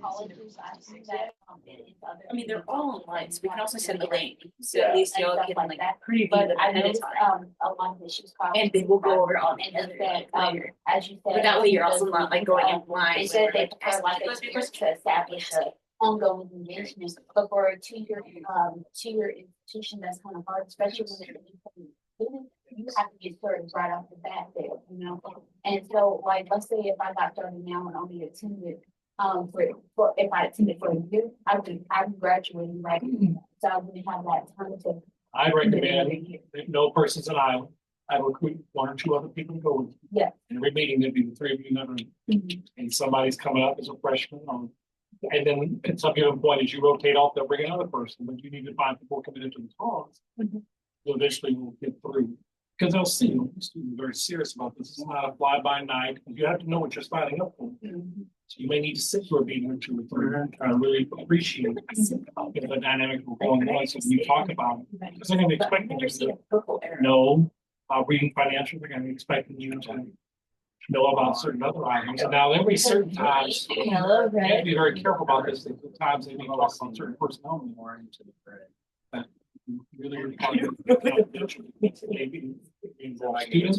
colleges, I see that. I mean, they're all online, so we can also send the link, so at least y'all can like preview But them I ahead of noticed, time. a lot of issues. And then we'll go over all the And other that, later. as you said. But that way you're also not like going in blind. They said they prefer like a year to establish a ongoing engagement, but for a two-year institution, that's kind of hard, especially when they're you have to get started right off the bat there, you know? And so, like, let's say if I got started now and only attended, for if I attended for a year, I'm graduating, right? So I wouldn't have that time to. I recommend, if no person's an island, I recruit one or two other people to go with. Yeah. And every meeting, there'd be the three of you in that room. And somebody's coming up as a freshman, and then at some given point, as you rotate off, they'll bring another person, but you need to find people committed to the cause. So eventually we'll get through. Because they'll see, the students are very serious about this. It's not a fly-by-night. You have to know what you're signing up for. So you may need to sit for a meeting or two or three and try to really appreciate the dynamic of going on. So when you talk about it, because they're going to be expecting you to know reading financial, they're going to be expecting you to know about certain other items. And now there'll be certain times, you have to be very careful about this. The times they may talk about certain personnel more into the credit. Really maybe involve students,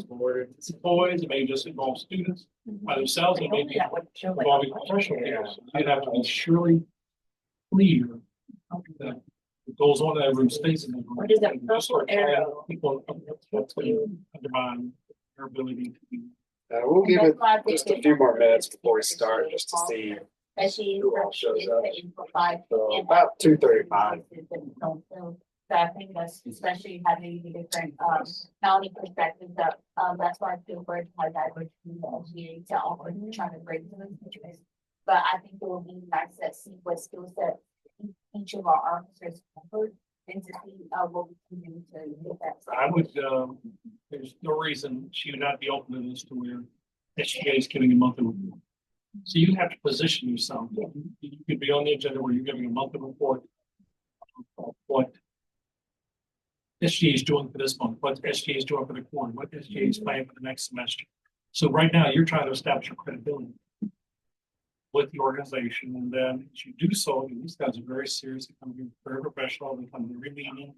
employees, it may just involve students by themselves, it may be involving professional leaders. You'd have to be surely clear that what goes on in that room stays in that room. What is that purple arrow? People that's going to undermine their ability to be. We'll give it just a few more minutes before we start, just to see Especially who all shows up. in So about 2:35. So I think that's especially having the different, not only perspectives that, that's why I feel great to have that opportunity to offer, trying to break through those situations. But I think it will be nice to see what skill set each of our officers offer and to see, what we can do to get that. I would, there's no reason she would not be open to this to where SGA is giving a monthly report. So you have to position yourself. You could be on the agenda where you're giving a monthly report of what SGA is doing for this month, what SGA is doing for the quarter, what SGA is planning for the next semester. So right now, you're trying to establish your credibility with the organization, and then as you do so, these guys are very serious. They come here very professional. They come to every meeting.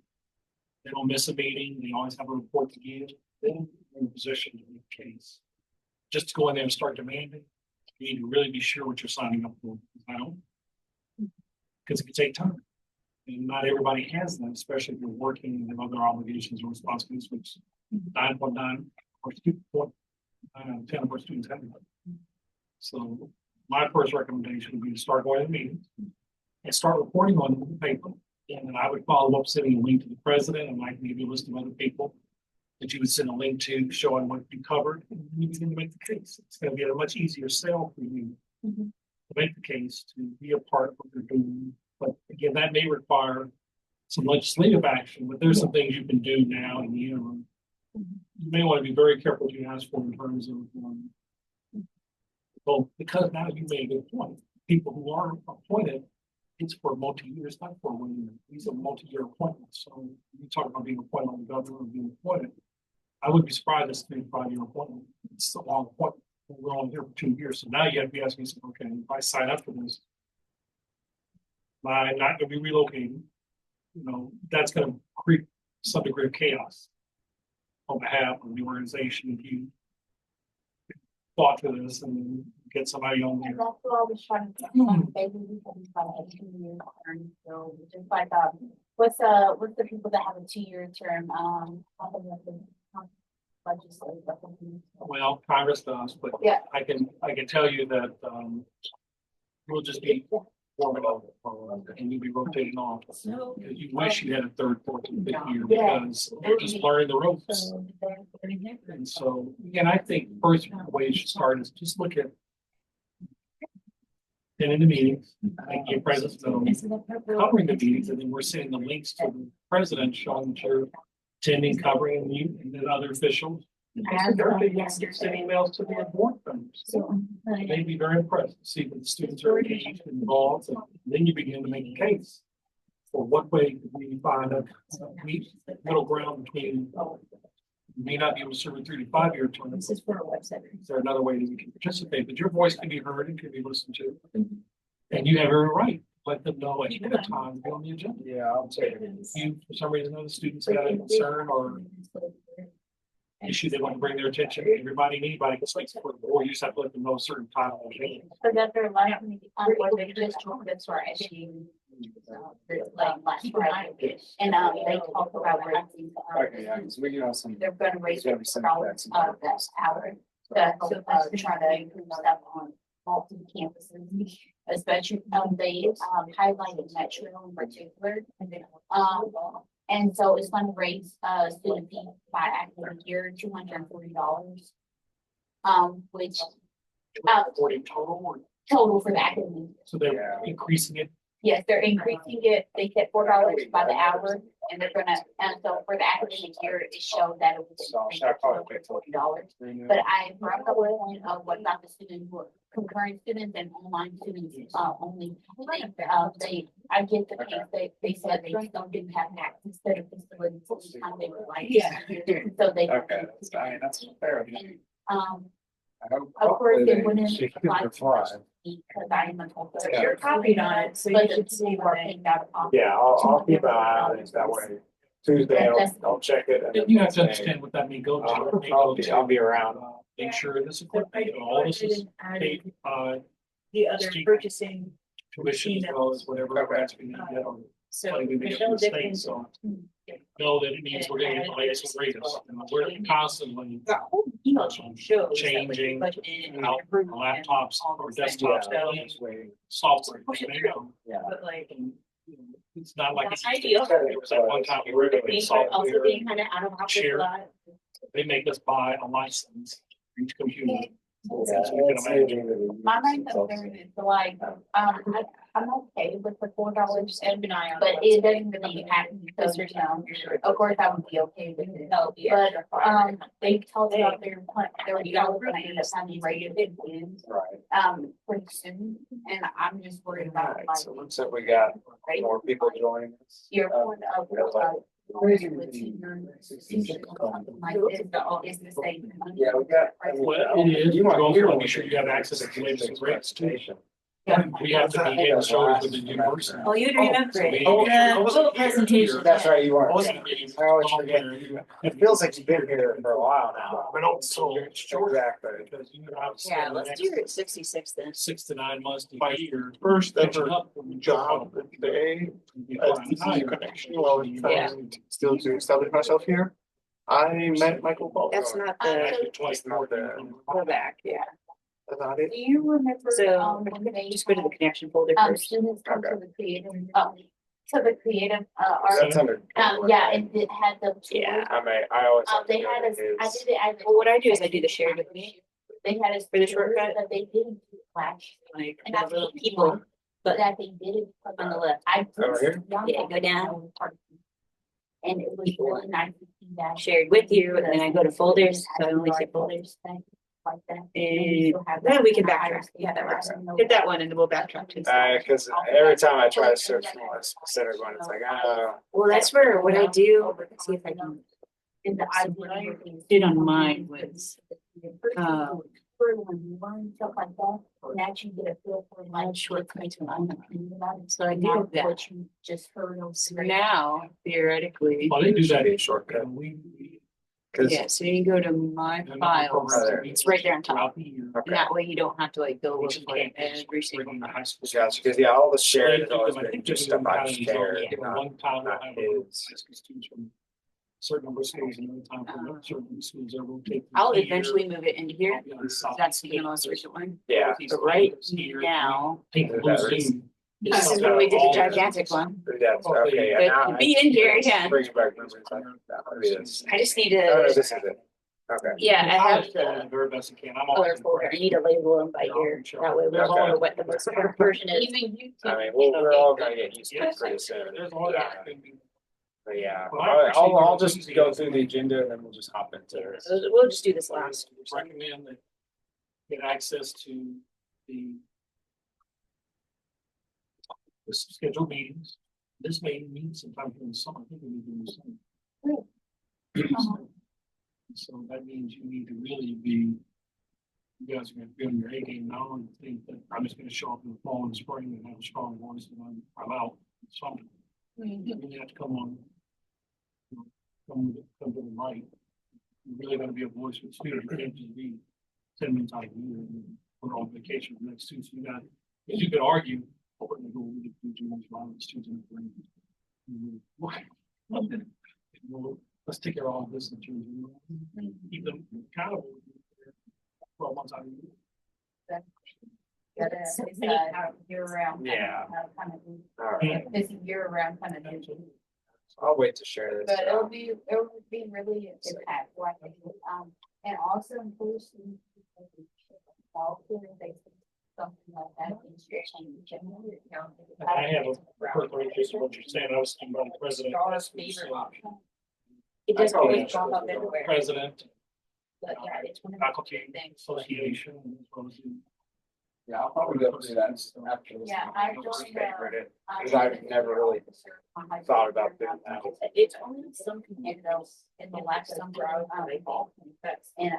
They don't miss a meeting. They always have a report to give. Then you're in a position to make a case. Just to go in there and start demanding, you need to really be sure what you're signing up for. Because it can take time. And not everybody has them, especially if you're working and have other obligations or responsibilities, which 9.9 or 10 of our students have. So my first recommendation would be to start going to meetings and start reporting on them in the paper. And then I would follow up sending a link to the president and like maybe a list of other people that you would send a link to showing what you covered, and you begin to make the case. It's going to be a much easier sell for you to make the case to be a part of what they're doing. But again, that may require some legislative action, but there's some things you can do now in the interim. You may want to be very careful what you ask for in terms of, well, because now you made a good point. People who are appointed, it's for multi-year, it's not for 1 year. These are multi-year appointments. So you talk about being appointed on the governor or being appointed. I would be surprised if it's a 5-year appointment. It's a long appointment. We're only here for 2 years. So now you have to be asking yourself, okay, if I sign up for this, am I not going to be relocating? You know, that's going to create some degree of chaos on behalf of the organization. If you thought for this and get somebody on there. And that's what I was trying to do. Maybe we can try to educate so just like what's the people that have a 2-year term? Legislative. Well, Congress does, but yeah, I can tell you that we'll just be forming up and you'll be rotating off. So You wish you had a third, fourth, and fifth year Yeah. because you're just learning the ropes. And so, again, I think first way you should start is just look at in the meetings, make your presence known, covering the meetings, and then we're sending the links to the president showing that you're attending, covering, and you and then other officials. And send emails to their board members. They'd be very impressed to see that the students are engaged and involved, and then you begin to make a case for what way could we find a middle ground between. You may not be able to serve a 3 to 5 year term. This is for a website. Is there another way that we can participate? But your voice can be heard and can be listened to. And you have every right, let them know ahead of time, be on the agenda. Yeah, I'll take it. If you, for some reason, know the students got a concern or issue they want to bring their attention, everybody, anybody can speak for the board, you just have to let them know a certain time. of the day. So that they're like, what they just told us for issue. Like last Friday, and they talk about raising, Okay, yeah, because we do have some. they're gonna raise There's gotta be some $4 that hour. To try to improve stuff on multiple campuses, especially, they, highlighted Metro in particular. And so it's gonna raise, student fee by academic year, $240. Which, 40 total, total for the academic. so they're Yeah. increasing it. Yes, they're increasing it. They said $4 by the hour, and they're gonna, and so for the academic year, it showed that it was So should I call it $40. But I brought up a point of what about the students who are concurrent students and online students, only. I get the case, they said they still didn't have access to the facilities every time they were like. Yeah. So they. Okay, that's fair. And, I hope- of course, hopefully they they- wouldn't she can apply to reply. us because I am a total. Yeah. You're copied on it, so you But should the see two what are picked out of. Yeah, I'll keep an eye on it that way. Tuesday, I'll check it. and And you have to then understand what that may go to. I'll- It may I'll go be- I'll be around. Make sure this equipment, all this is paid, The other Student. purchasing, tuition as well as whatever Okay. grants we need to get on. so Like we may get Michelle from the state, Dickens. so know that it means we're getting the latest and greatest, and we're constantly The whole email chain shows. that when you changing budgeted and out approved laptops all or those things, desktops, so- and software. you know, Yeah. But like. and, you know, It's not like. That's ideal. It was at one time, we were doing Also being software, kind of out of office Share. a lot. they make us buy a license for each computer. Yeah, So you can it's imagine. amazing. My main concern is like, I'm okay with the $4, Keep an eye on but it doesn't really happen because there's no, of course, I would be okay with it. But, they told me they're gonna end up having rated in, Right, pretty soon, and I'm just worried about alright, like. so looks like we got more people joining us. Your point of, Crazy. with something like this, is the same. Yeah, we got. Well, it is, you also want to be sure you have access to the latest and greatest too. We have to be head and shoulders with the university. Oh, you'd remember it. Oh, The oh, little presentation. That's right, you are. I wasn't I always forget. It feels like you've been here for a while now. But also, Exactly. because you have. to Yeah, spend the let's next do it 66 then. 6 to 9 months to a year. First catching ever up with the job of the day as the senior connection while I was Yeah. trying still to establish myself here. I met Michael Paul. That's not Actually, the, twice more than. go back, yeah. That's not it. Do you remember, So when they, just go to the connection folder first. students come to Okay. the creative, to the creative, art? That's under. Yeah, and it had the. Yeah. I always. They had us, I did it as. Well, what I do is I do the shared with me, They had us. For the shortcut? That they didn't do flash, like And I the little think- people, but that they did it. on the left. I. Over here? Yeah, go down. And it was really nice to see that. Shared with you, and then I go to folders, so I only see folders. Like that. And then we can backtrack. Yeah, that works. Hit that one and then we'll backtrack to. Cause every time I try to search for a specific one, it's like, Well, that's where what I do, let's see if I can. And the So what I did on mine was, When you learn stuff like that, and actually get a feel for like short so I not did that. what you just heard on. So now theoretically, Well, they do that. Be a shortcut. And we. cause. yeah, so you go to my files, it's right there on top. Throughout the year. And that way you don't have to like go Which look is at like every single. bringing the high school. Gotcha, cause yeah, all the So shared they has do always them, I been think just they're stuff I've doing shared, kind of not, one time not we'll have his. high school students from certain number of schools, and another time from certain schools that will take. I'll year. eventually move it into here. Yeah, South That's the State. most recent one. Yeah. But right Here, now, Take the blue Zoom. this is when we did the gigantic one. That's, okay, yeah. But now to be in here, yeah. Bring it back. That would be this. I just need Oh, no, to, this is it. Okay. yeah, I have The the very best I can. I'm color always folder. I need to label them by year. That way we'll all know what the most current version is. Even you. I mean, we're all gonna get used to it pretty soon. There's a lot of. But yeah, Well, I appreciate I'll your just go enthusiasm. through the agenda and then we'll just hop into it. So we'll just do this last. Recommend that get access to the scheduled meetings. This meeting means sometime in the summer. I think we need to do the summer. So that means you need to really be You guys are gonna be on your A game now and think that I'm just gonna show up in the fall and spring and have a strong voice and I'm out. So you have to come on. Come to the mic. You're really gonna be a voice for the students. You can't just be 10 minutes out of the year and we're on vacation for the next two. So you could argue, open the door, we do too much violence, students in the brain. Let's take care of all this and keep them accountable. 12 months out of the year. It's year round. Yeah. Kind of, All right, it's year round kind of thing. I'll wait to share this. But it would be really impactful, I think, and also includes all student based, something like that, things should change. I have a personal interest in what you're saying. I was thinking about the president. It does always pop up everywhere. President, But yeah, it's one of faculty the things. association. as well as Yeah, I'll probably go through that after this. Yeah, I Just joined, favorite it, because I've never really thought about doing that. It's only some communities in the last summer, and,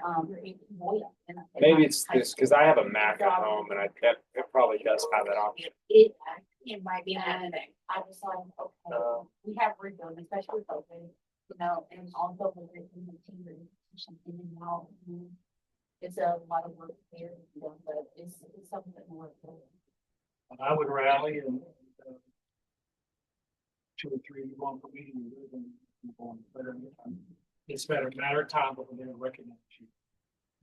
Maybe it's this, because I have a Mac at home and it probably does have that option. It might be another thing. I was like, okay, we have rebuilding, especially with COVID, and also with the team in and out. It's a lot of work there, but it's something more. And I would rally and 2 or 3 one per meeting. It's better, matter of time before they recognize you.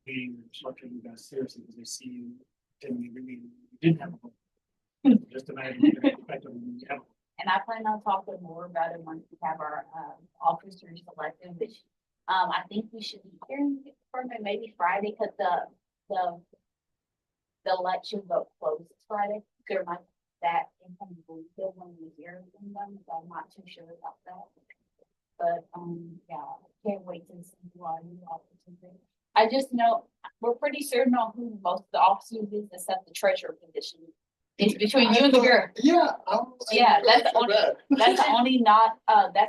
Being instructed you guys seriously because they see you didn't even mean you didn't have a vote. Just imagine you effectively you have. And I plan on talking more about it once we have our officers selected, which I think we should be hearing from it maybe Friday, because the election vote closes Friday. There might be that incoming bill when we hear from them, so I'm not too sure about that. But yeah, can't wait to see who our new officers. I just know we're pretty certain on who most of the officers is, except the treasurer position. It's between you and the girl. Yeah. Yeah, that's the only, that's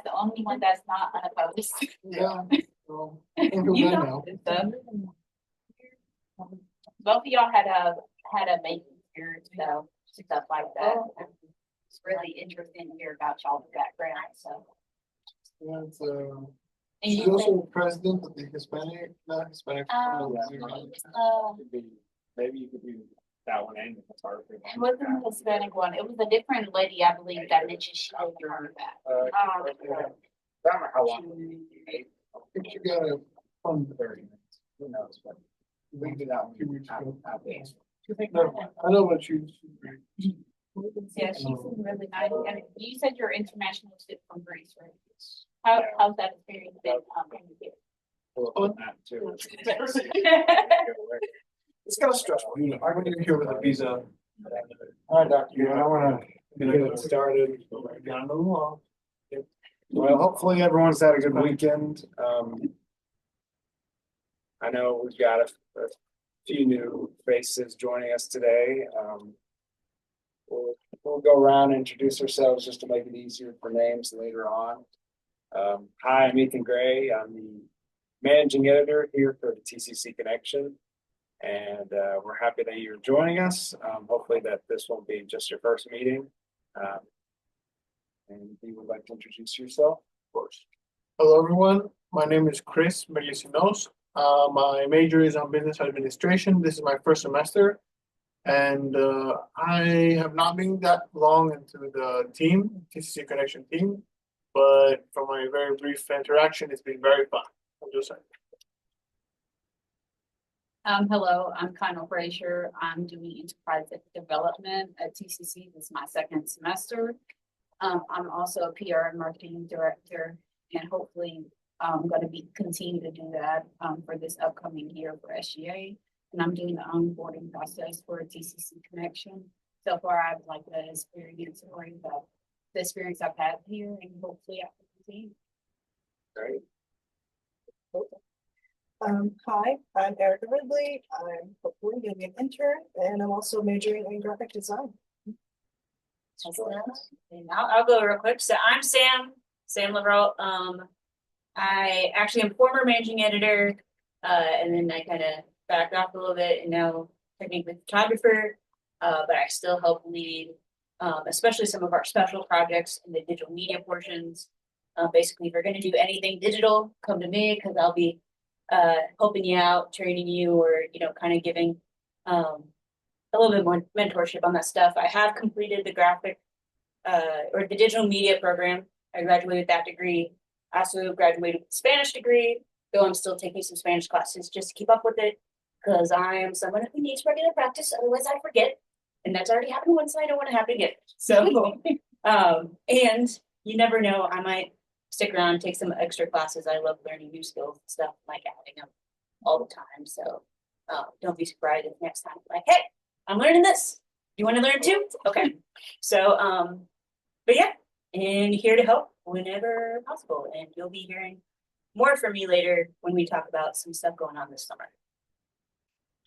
the only one that's not unopposed. Yeah. Well, You know, and stuff. Both of y'all had a making experience, so stuff like that. It's really interesting to hear about y'all's background, so. It's, And she's you also president of the not Hispanic. Maybe you could do that one and it's hard for it wasn't the Hispanic one, it was a different lady, I believe, that mentioned she was doing that. I don't know how long. I think you gotta fund 30 minutes. Who knows? But we can do that one. 2 weeks ago. No, I know what you. Yeah, she seemed really nice, and you said you're international student from Greece, right? How's that experience been, here? that too. It's kind of stressful. I when you're here with a visa. All right, Dr. I wanna get it started. Gotta move along. Well, hopefully everyone's had a good weekend. I know we've got a few new faces joining us today. We'll go around and introduce ourselves just to make it easier for names later on. Hi, I'm Ethan Gray. I'm the managing editor here for the TCC Connection. And we're happy that you're joining us. Hopefully that this won't be just your first meeting. And if you would like to introduce yourself, of course. Hello, everyone. My name is Chris Melisinos. My major is on business administration. This is my first semester. And I have not been that long into the team, TCC Connection team. But from my very brief interaction, it's been very fun. I'm just saying. Hello, I'm Kyle Frazier. I'm doing enterprise development at TCC. This is my second semester. I'm also a PR and marketing director, and hopefully I'm going to continue to do that for this upcoming year for SGA. And I'm doing the onboarding process for TCC Connection. So far, I've liked the experience, about the experience I've had here, and hopefully I can continue. Great. Hi, I'm Erica Ridley. I'm hopefully going to be an intern, and I'm also majoring in graphic design. And I'll go real quick. So I'm Sam Leverell. I actually am former managing editor, and then I kind of backed off a little bit and now technically photographer. But I still help lead, especially some of our special projects in the digital media portions. Basically, if you're gonna do anything digital, come to me because I'll be helping you out, training you, or kind of giving a little bit more mentorship on that stuff. I have completed the graphic or the digital media program. I graduated with that degree. I also graduated with a Spanish degree, though I'm still taking some Spanish classes just to keep up with it because I am someone who needs regular practice, otherwise I forget. And that's already happened once, and I don't want to happen again. So, and you never know, I might stick around, take some extra classes. I love learning new skills and stuff, like adding them all the time. So, don't be surprised if next time, like, hey, I'm learning this. You want to learn too? Okay. So, but yeah, and here to help whenever possible. And you'll be hearing more from me later when we talk about some stuff going on this summer.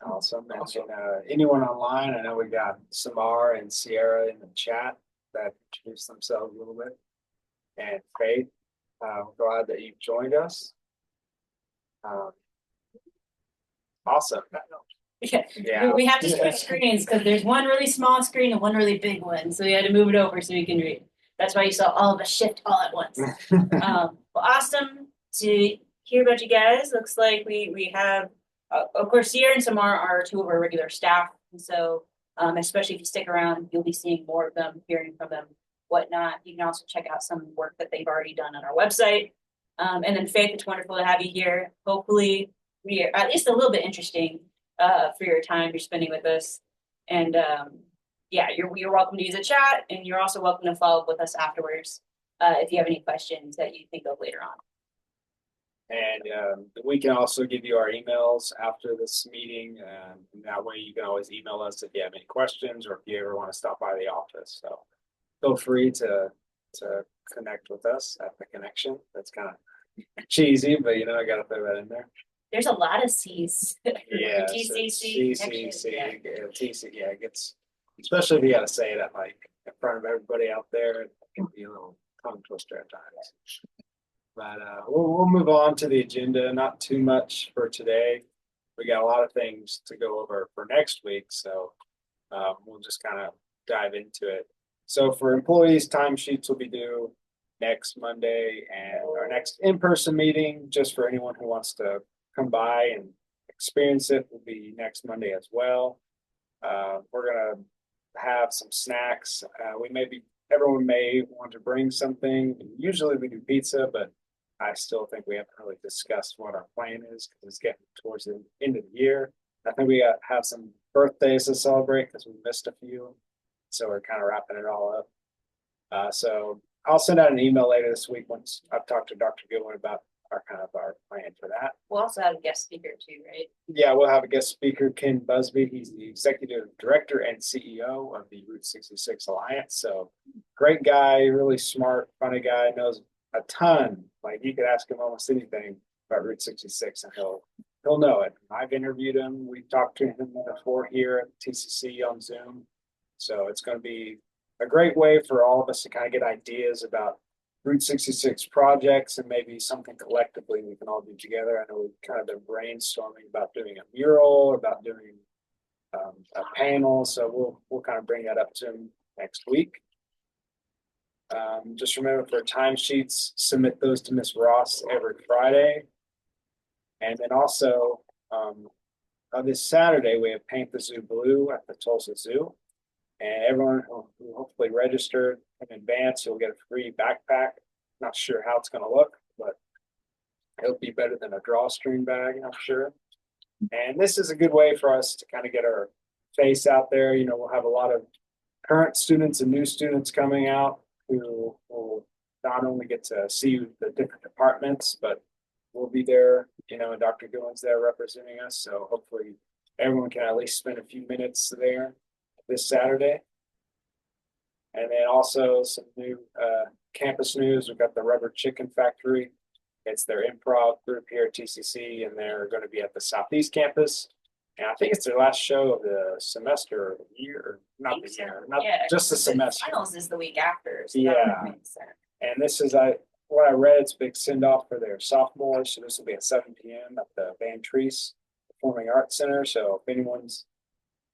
Awesome. And anyone online, I know we got Samar and Sierra in the chat that introduced themselves a little bit. And Faith, glad that you joined us. Awesome. Yeah. We have to switch screens because there's one really small screen and one really big one. So we had to move it over so we can read. That's why you saw all of us shift all at once. Well, awesome to hear about you guys. Looks like we have, of course, Sierra and Samar are two of our regular staff. And so, especially if you stick around, you'll be seeing more of them, hearing from them, whatnot. You can also check out some work that they've already done on our website. And then Faith, it's wonderful to have you here. Hopefully, we are at least a little bit interesting for your time you're spending with us. And yeah, you're welcome to use a chat, and you're also welcome to follow up with us afterwards if you have any questions that you think of later on. And we can also give you our emails after this meeting. And that way you can always email us if you have any questions or if you ever want to stop by the office. So feel free to connect with us at the connection. That's kind of cheesy, but I got to throw that in there. There's a lot of C's. Yeah, TCC, TCC, TC. Yeah, it gets, especially if you got to say that like in front of everybody out there, it can be a little tongue twister at times. But we'll move on to the agenda. Not too much for today. We got a lot of things to go over for next week, so we'll just kind of dive into it. So for employees, timesheets will be due next Monday, and our next in-person meeting, just for anyone who wants to come by and experience it, will be next Monday as well. We're gonna have some snacks. Everyone may want to bring something. Usually we do pizza, but I still think we haven't really discussed what our plan is because it's getting towards the end of the year. I think we have some birthdays to celebrate because we missed a few. So we're kind of wrapping it all up. So I'll send out an email later this week once I've talked to Dr. Goodwin about our plan for that. We'll also have a guest speaker too, right? Yeah, we'll have a guest speaker, Ken Busby. He's the executive director and CEO of the Route 66 Alliance. So great guy, really smart, funny guy, knows a ton. Like you could ask him almost anything about Route 66 and he'll know it. I've interviewed him. We've talked to him before here at TCC on Zoom. So it's going to be a great way for all of us to kind of get ideas about Route 66 projects and maybe something collectively we can all do together. I know we've kind of been brainstorming about doing a mural, about doing a panel. So we'll kind of bring that up to him next week. Just remember for timesheets, submit those to Ms. Ross every Friday. And then also this Saturday, we have Paint the Zoo Blue at the Tulsa Zoo. And everyone who hopefully registered in advance, you'll get a free backpack. Not sure how it's going to look, but it'll be better than a drawstring bag, I'm sure. And this is a good way for us to kind of get our face out there. We'll have a lot of current students and new students coming out who will not only get to see the different departments, but we'll be there, and Dr. Goodwin's there representing us. So hopefully everyone can at least spend a few minutes there this Saturday. And then also some new campus news. We've got the Rubber Chicken Factory. It's their improv group here at TCC, and they're going to be at the Southeast campus. And I think it's their last show of the semester or the year, or not the year, not just the semester. Finals is the week after. So yeah. And this is what I read, it's a big send off for their sophomores. So this will be at 7 p.m. at the Van Treese Performing Arts Center, so if anyone's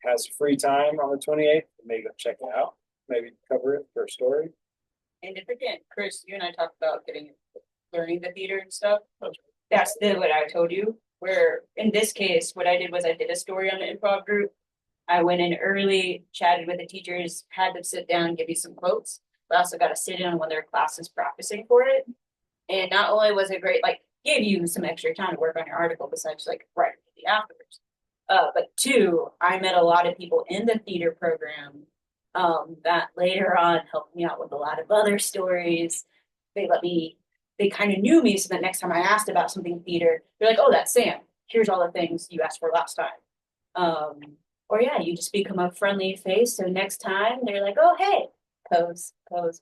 has free time on the 28th, maybe go check it out, maybe cover it for a story. And if again, Chris, you and I talked about learning the theater and stuff. That's what I told you, where in this case, what I did was I did a story on the improv group. I went in early, chatted with the teachers, had them sit down, give you some quotes. But I also got to sit in on one of their classes practicing for it. And not only was it great, like gave you some extra time to work on your article besides like writing it afterwards. But two, I met a lot of people in the theater program that later on helped me out with a lot of other stories. They kind of knew me, so that next time I asked about something in theater, they're like, oh, that's Sam. Here's all the things you asked for last time. Or yeah, you just become a friendly face. So next time they're like, oh, hey, pose,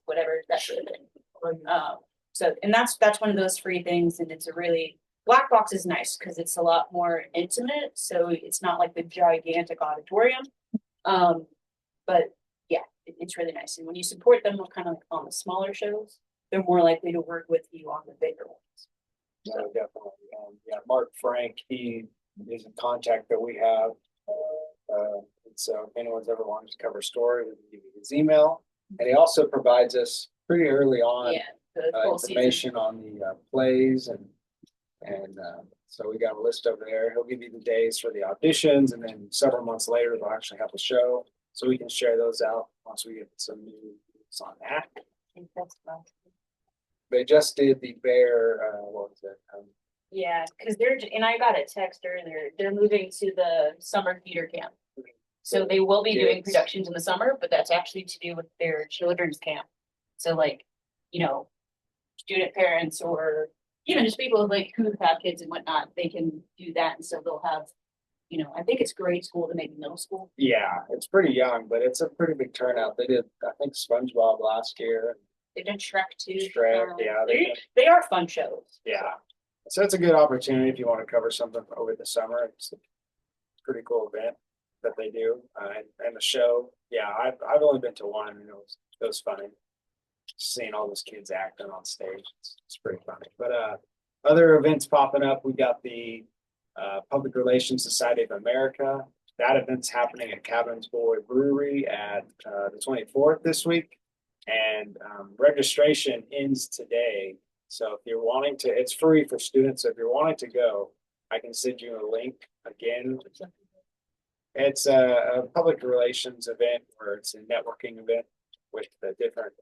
whatever, that sort of thing. So, and that's one of those free things. And it's a really, Black Box is nice because it's a lot more intimate. So it's not like the gigantic auditorium. But yeah, it's really nice. And when you support them kind of like on the smaller shows, they're more likely to work with you on the bigger ones. So definitely, yeah, Mark Frank, he is a contact that we have. And so if anyone's ever wanted to cover a story, we can give you his email. And he also provides us pretty early on Yeah, the full information on the plays and so we got a list over there. He'll give you the days for the auditions, and then several months later they'll actually have the show, so we can share those out once we get some news on that. They just did the Bear. What was it? Yeah, because and I got a text earlier. They're moving to the summer theater camp, so they will be doing productions in the summer, but that's actually to do with their children's camp. So like, student parents or even just people like who have kids and whatnot, they can do that, and so they'll have, I think it's grade school to maybe middle school. Yeah, it's pretty young, but it's a pretty big turnout. They did, I think, SpongeBob last year. They've done Shrek too. Shrek, yeah, they are fun shows. Yeah, so it's a good opportunity if you want to cover something over the summer. It's a pretty cool event that they do, and the show. Yeah, I've only been to one, and it was funny. Seeing all those kids acting on stage, it's pretty funny. But other events popping up. We got the Public Relations Society of America. That event's happening at Cabin's Boy Brewery at the 24th this week, and registration ends today. So if you're wanting to, it's free for students. So if you're wanting to go, I can send you a link again. It's a public relations event where it's a networking event with the different.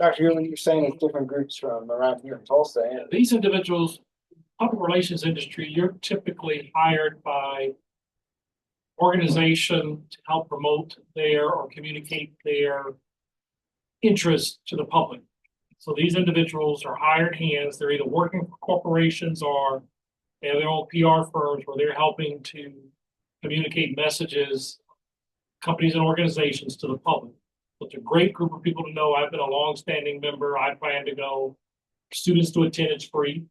Dr. Hewlin, you're saying it's different groups from around here in Tulsa. And These individuals, public relations industry, you're typically hired by organization to help promote their or communicate their interest to the public. So these individuals are hired hands. They're either working for corporations or they have their own PR firms where they're helping to communicate messages, companies and organizations to the public. It's a great group of people to know. I've been a longstanding member. I plan to go. Students to attend, it's free.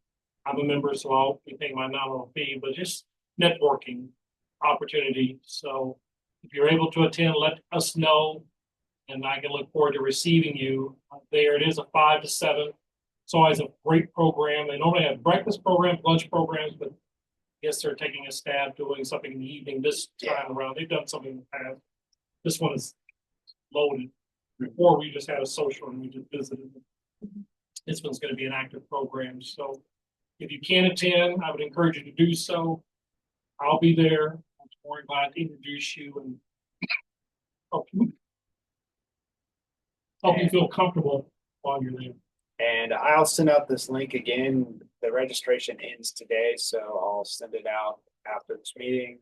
I'm a member, so I'll be paying my nominal fee, but just networking opportunity. So if you're able to attend, let us know, and I can look forward to receiving you there. It is a 5 to 7. It's always a great program. They normally have breakfast programs, lunch programs, but I guess they're taking a stab doing something in the evening this time around. They've done something in the past. This one is loaded. Before we just had a social and we just visited. This one's going to be an active program. So if you can attend, I would encourage you to do so. I'll be there. I'm more glad to introduce you and help you feel comfortable while you're there. And I'll send out this link again. The registration ends today, so I'll send it out after this meeting.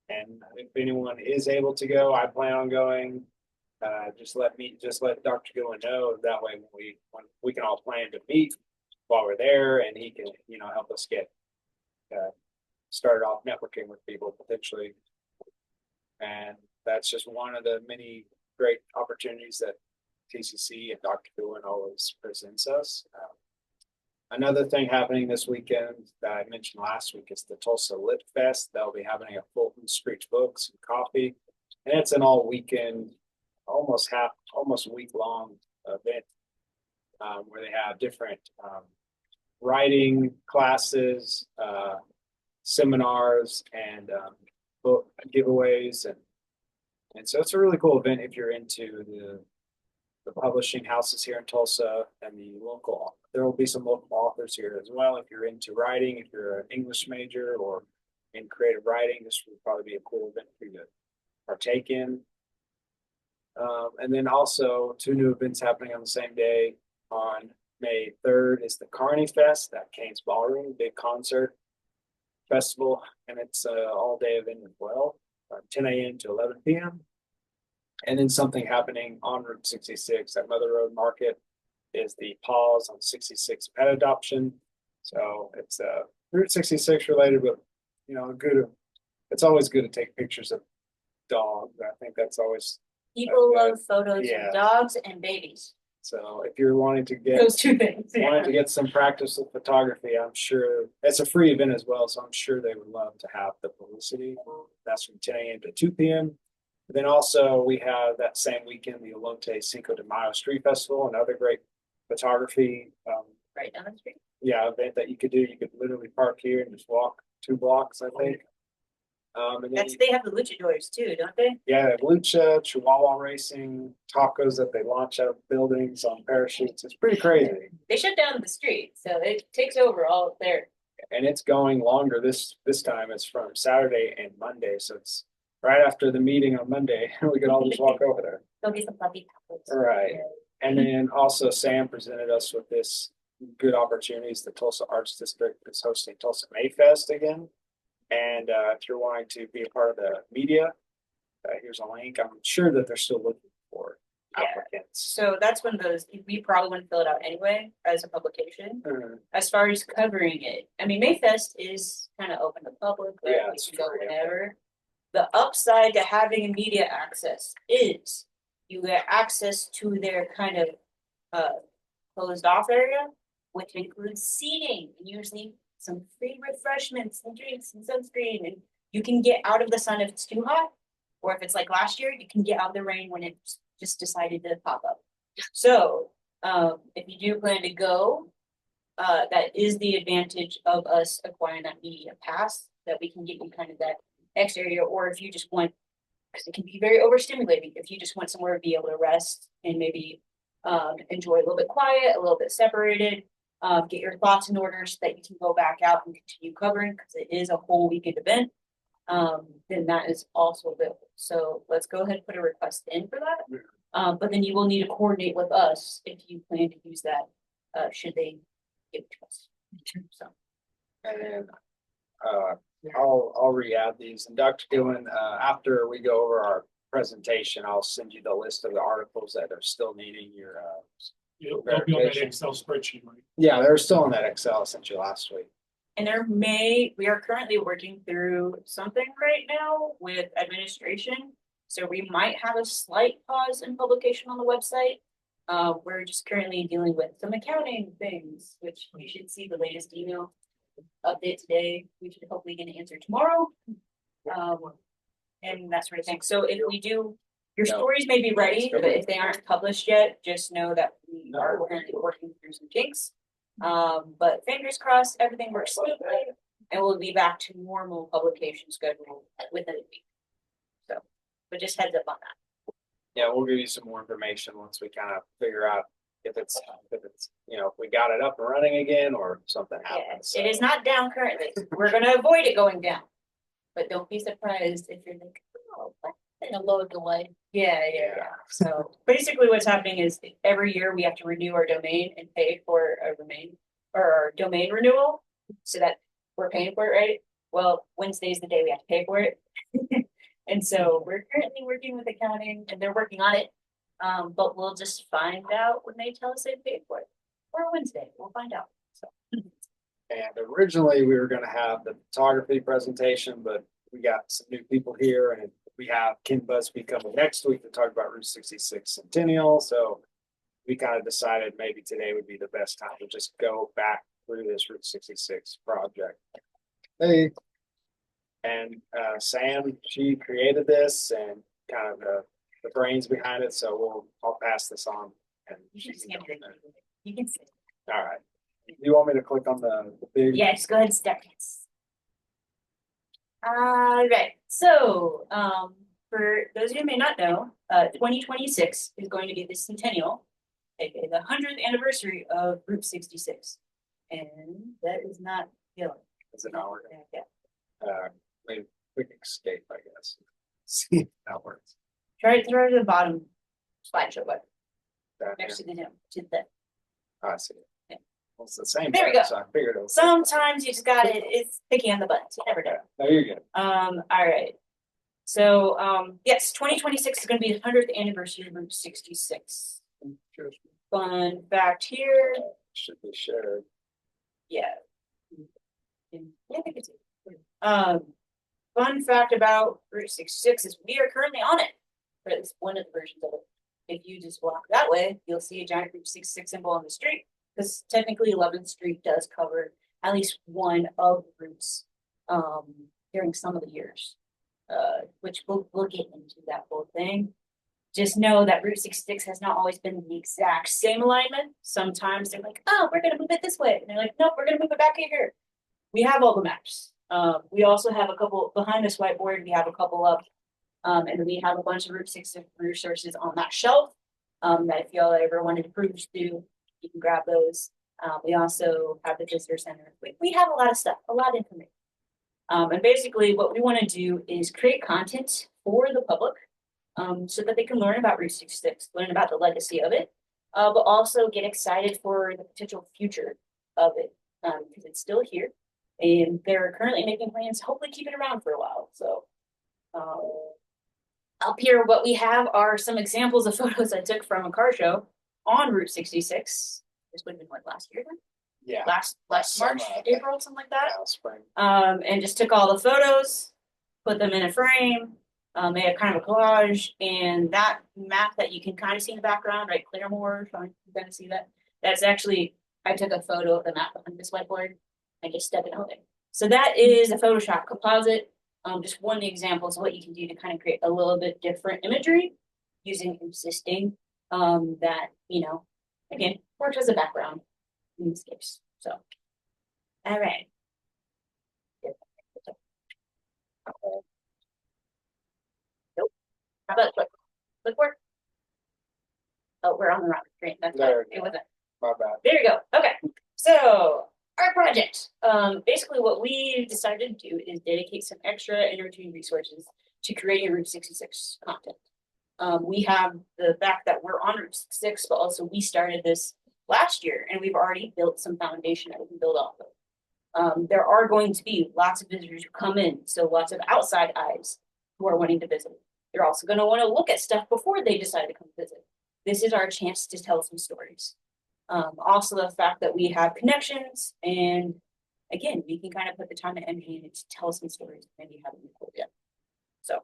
And if anyone is able to go, I plan on going. Just let Dr. Gillen know. That way when we can all plan to meet while we're there, and he can, help us get started off networking with people potentially. And that's just one of the many great opportunities that TCC and Dr. Gillen always presents us. Another thing happening this weekend that I mentioned last week is the Tulsa Lit Fest. They'll be having a Fulton Screech Books and coffee, and it's an all weekend, almost week long event where they have different writing classes, seminars and book giveaways and so it's a really cool event if you're into the publishing houses here in Tulsa and the local. There will be some local authors here as well. If you're into writing, if you're an English major or in creative writing, this would probably be a cool event for you to partake in. And then also 2 new events happening on the same day. On May 3rd is the Carney Fest at Kane's Ballroom, big concert festival, and it's a all-day event as well, 10 a.m. to 11 p.m. And then something happening on Route 66 at Mother Road Market is the Pause on 66 pet adoption. So it's Route 66 related, but you know, it's always good to take pictures of dogs. I think that's always People Okay. love photos Yeah. of dogs and babies. so. If you're wanting to get Those two things. wanted to get some practice with photography, I'm sure it's a free event as well. So I'm sure they would love to have the publicity. That's from 10 a.m. to 2 p.m. Then also we have that same weekend, the Elote Cinco de Mayo Street Festival, another great photography, Right down the street. event that you could do. You could literally park here and just walk 2 blocks, I think. And then They have the luchadors too, don't they? yeah, lucha, chihuahua racing, tacos that they launch out of buildings on parachutes. It's pretty crazy. They shut down the street, so it takes over all of their. And it's going longer this time. It's from Saturday and Monday, so it's right after the meeting on Monday. We could all just walk over there. There'll be some puppy tacos. Right. And then also Sam presented us with this good opportunities. The Tulsa Arts District is hosting Tulsa Mayfest again. And if you're wanting to be a part of the media, here's a link. I'm sure that they're still looking for Yeah. applicants. So that's one of those, we probably wouldn't fill it out anyway as a publication. Mhm. As far as covering it, I mean, Mayfest is kind of open to public, right? Yeah, You it's can go free. whenever. The upside to having a media access is you get access to their kind of closed off area, which includes seating, and usually some free refreshments and drinks and sunscreen, and you can get out of the sun if it's too hot, or if it's like last year, you can get out of the rain when it's just decided to pop up. So, if you do plan to go, that is the advantage of us acquiring that media pass, that we can get you kind of that X area, or if you just want, because it can be very overstimulating, if you just want somewhere to be able to rest and maybe enjoy a little bit quiet, a little bit separated, get your thoughts in order so that you can go back out and continue covering, because it is a whole weekend event. Then that is also available. So let's go ahead and put a request in for that. But then you will need to coordinate with us if you plan to use that, should they give it to us. So, And then I'll re-add these. And Dr. Dillon, after we go over our presentation, I'll send you the list of the articles that are still needing your It'll be on that Verification. Excel spreadsheet, right? yeah, they're still in that Excel I sent you last week. and we are currently working through something right now with administration. So we might have a slight pause in publication on the website. We're just currently dealing with some accounting things, which you should see the latest email update today. We should hopefully get an answer tomorrow. And that sort of thing. So if we do, your No. stories may be ready, but if they aren't published yet, just know that we are currently working through some kinks. But fingers crossed, everything works smoothly, and we'll be back to normal publication schedule within a week. So, but just heads up on that. Yeah, we'll give you some more information once we kind of figure out if it's, if we got it up and running again or something happens. It is not down currently. We're gonna avoid it going down. But don't be surprised if you're like, oh, what? In a low delay. Yeah. So basically what's happening is every year we have to renew our domain and pay for our domain renewal, so that we're paying for it, right? Well, Wednesday's the day we have to pay for it. And so we're currently working with accounting and they're working on it. But we'll just find out when they tell us they paid for it. Or Wednesday, we'll find out. So And originally we were gonna have the photography presentation, but we got some new people here and we have Ken Busby coming next week to talk about Route 66 Centennial. So we kind of decided maybe today would be the best time to just go back through this Route 66 project. Hey. And Sam, she created this and kind of the brains behind it. So I'll pass this on and you she can just can hand go it. from there. You can see. All right. You want me to click on the big? Yeah, just go ahead and start. All right, so, for those of you who may not know, 2026 is going to be the centennial, aka the 100th anniversary of Route 66. And that is not, you know, It's an hour. yeah, Wait, quick escape, I guess. See if that works. try to the bottom slideshow button, Down next here. to the, I see. Yeah. Well, it's the same. There we button, go. So I figured it was. sometimes you just got it, it's picky on the buttons, you never know. No, you're good. All right. So, yes, 2026 is gonna be the 100th anniversary of Route 66. Fun fact here, Should be shared. yeah. Yeah, I think it's. Fun fact about Route 66 is we are currently on it, or at least one of the versions of it. If you just walk that way, you'll see a giant Route 66 symbol on the street, because technically 11th Street does cover at least one of the routes, during some of the years. Which we'll get into that whole thing. Just know that Route 66 has not always been the exact same alignment. Sometimes they're like, oh, we're gonna move it this way. And they're like, nope, we're gonna move it back here. We have all the maps. We also have a couple behind this whiteboard, we have a couple up. And we have a bunch of Route 66 resources on that shelf. That if y'all ever wanted to cruise through, you can grab those. We also have the visitor center. We have a lot of stuff, a lot of information. And basically what we want to do is create content for the public, so that they can learn about Route 66, learn about the legacy of it, but also get excited for the potential future of it, because it's still here. And they're currently making plans to hopefully keep it around for a while. So, up here, what we have are some examples of photos I took from a car show on Route 66. This would have been what, last year then? Yeah. Last March, Summer, I think. April, something like that. Now spring. And just took all the photos, put them in a frame, made a kind of a collage, and that map that you can kind of see in the background, right, Claremore, you kind of see that. That's actually, I took a photo of the map on this whiteboard. I just stuck it out there. So that is a Photoshop composite. Just one example of what you can do to kind of create a little bit different imagery using existing, that, you know, again, works as a background in this case. So, all right. Nope. How about click work? Oh, we're on the wrong screen. That's why There we it go. wasn't. My bad. There you go. Okay. So our project, basically what we decided to do is dedicate some extra energy resources to creating Route 66 content. We have the fact that we're on Route 66, but also we started this last year and we've already built some foundation that we can build off of. There are going to be lots of visitors who come in, so lots of outside eyes who are wanting to visit. They're also going to want to look at stuff before they decide to come visit. This is our chance to tell some stories. Also the fact that we have connections, and again, we can kind of put the time and energy in it to tell some stories maybe haven't been told yet. So,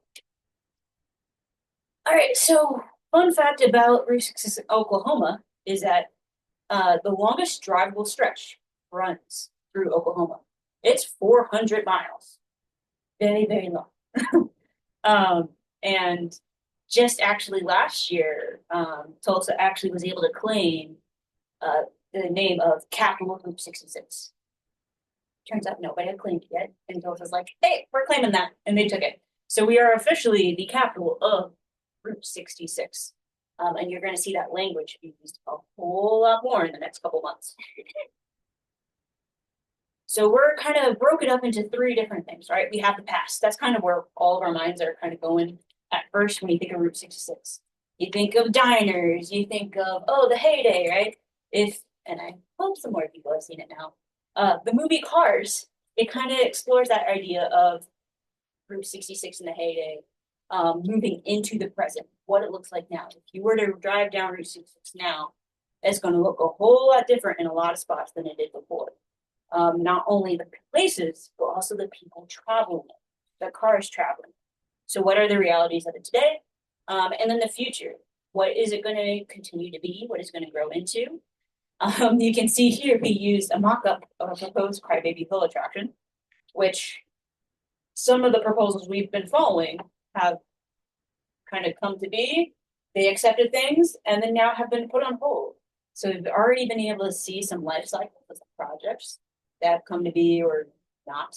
all right. So, fun fact about Route 66 Oklahoma is that the longest drivable stretch runs through Oklahoma. It's 400 miles. Very, very long. And just actually last year, Tulsa actually was able to claim the name of capital of Route 66. Turns out nobody had claimed it yet, and Tulsa's like, hey, we're claiming that, and they took it. So we are officially the capital of Route 66. And you're going to see that language be used a whole lot more in the next couple months. So we're kind of broke it up into three different things, right? We have the past. That's kind of where all of our minds are kind of going at first when you think of Route 66. You think of diners, you think of, oh, the heyday, right? And I hope some more people have seen it now. The movie Cars, it kind of explores that idea of Route 66 in the heyday, moving into the present, what it looks like now. If you were to drive down Route 66 now, it's going to look a whole lot different in a lot of spots than it did before. Not only the places, but also the people traveling it, the cars traveling. So what are the realities of it today? And then the future. What is it going to continue to be? What is it going to grow into? You can see here we used a mock-up of a proposed Crybaby Hill attraction, which some of the proposals we've been following have kind of come to be. They accepted things and then now have been put on hold. So we've already been able to see some life cycles of projects that have come to be or not.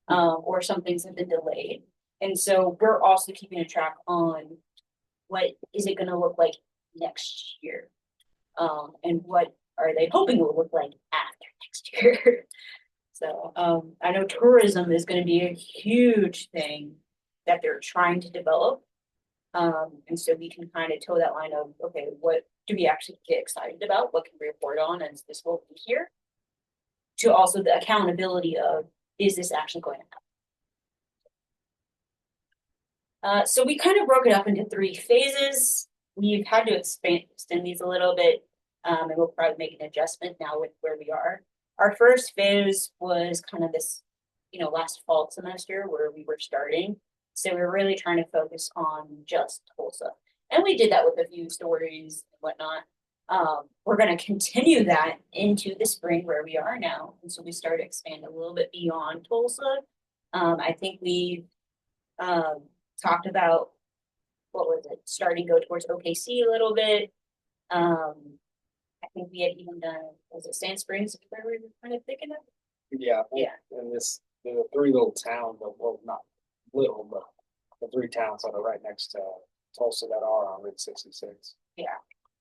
or some things have been delayed. And so we're also keeping a track on what is it gonna look like next year? And what are they hoping it will look like after next year? So, I know tourism is gonna be a huge thing that they're trying to develop. And so we can kind of toe that line of, okay, what do we actually get excited about? What can we report on as this will be here? To also the accountability of, is this actually going to happen? So we kind of broke it up into 3 phases. We've had to extend these a little bit, and we'll probably make an adjustment now with where we are. Our first phase was kind of this, last fall semester where we were starting. So we're really trying to focus on just Tulsa. And we did that with a few stories and whatnot. We're going to continue that into the spring where we are now. And so we start to expand a little bit beyond Tulsa. I think we've talked about, starting to go towards OKC a little bit. I think we had even done, was it Sand Springs where we were kind of thinking of? Yeah. Yeah. And the 3 little towns, well, not little, but the 3 towns that are right next to Tulsa that are on Route 66. Yeah.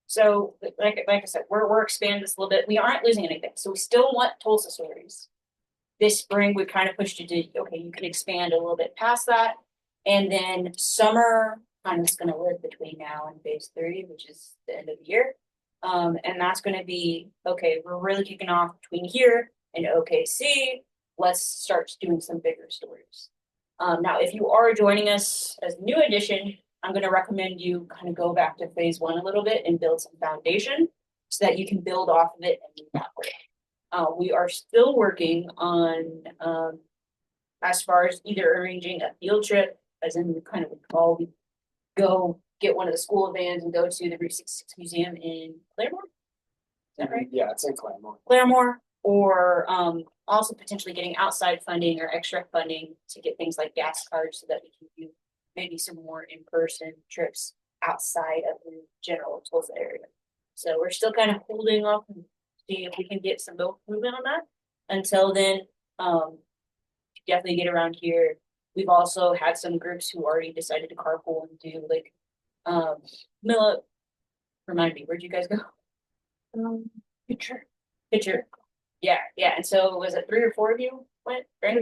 So like I said, we're expanding this a little bit. We aren't losing anything. So we still want Tulsa stories. This spring, we kind of pushed it to, okay, you can expand a little bit past that. And then summer kind of is going to live between now and phase 3, which is the end of the year. And that's going to be, okay, we're really kicking off between here and OKC. Let's start doing some bigger stories. Now, if you are joining us as a new addition, I'm going to recommend you kind of go back to phase 1 a little bit and build some foundation so that you can build off of it and move that way. We are still working on, as far as either arranging a field trip, as in kind of all we go get one of the school vans and go to the Route 66 Museum in Claremore. Is that right? Yeah, it's in Claremore. Claremore, or also potentially getting outside funding or extra funding to get things like gas cards so that we can do maybe some more in-person trips outside of the general Tulsa area. So we're still kind of holding off and see if we can get some movement on that. Until then, definitely get around here. We've also had some groups who already decided to carpool and do like, Mila, remind me, where'd you guys go? Pitcher. Yeah. And so was it 3 or 4 of you went, right?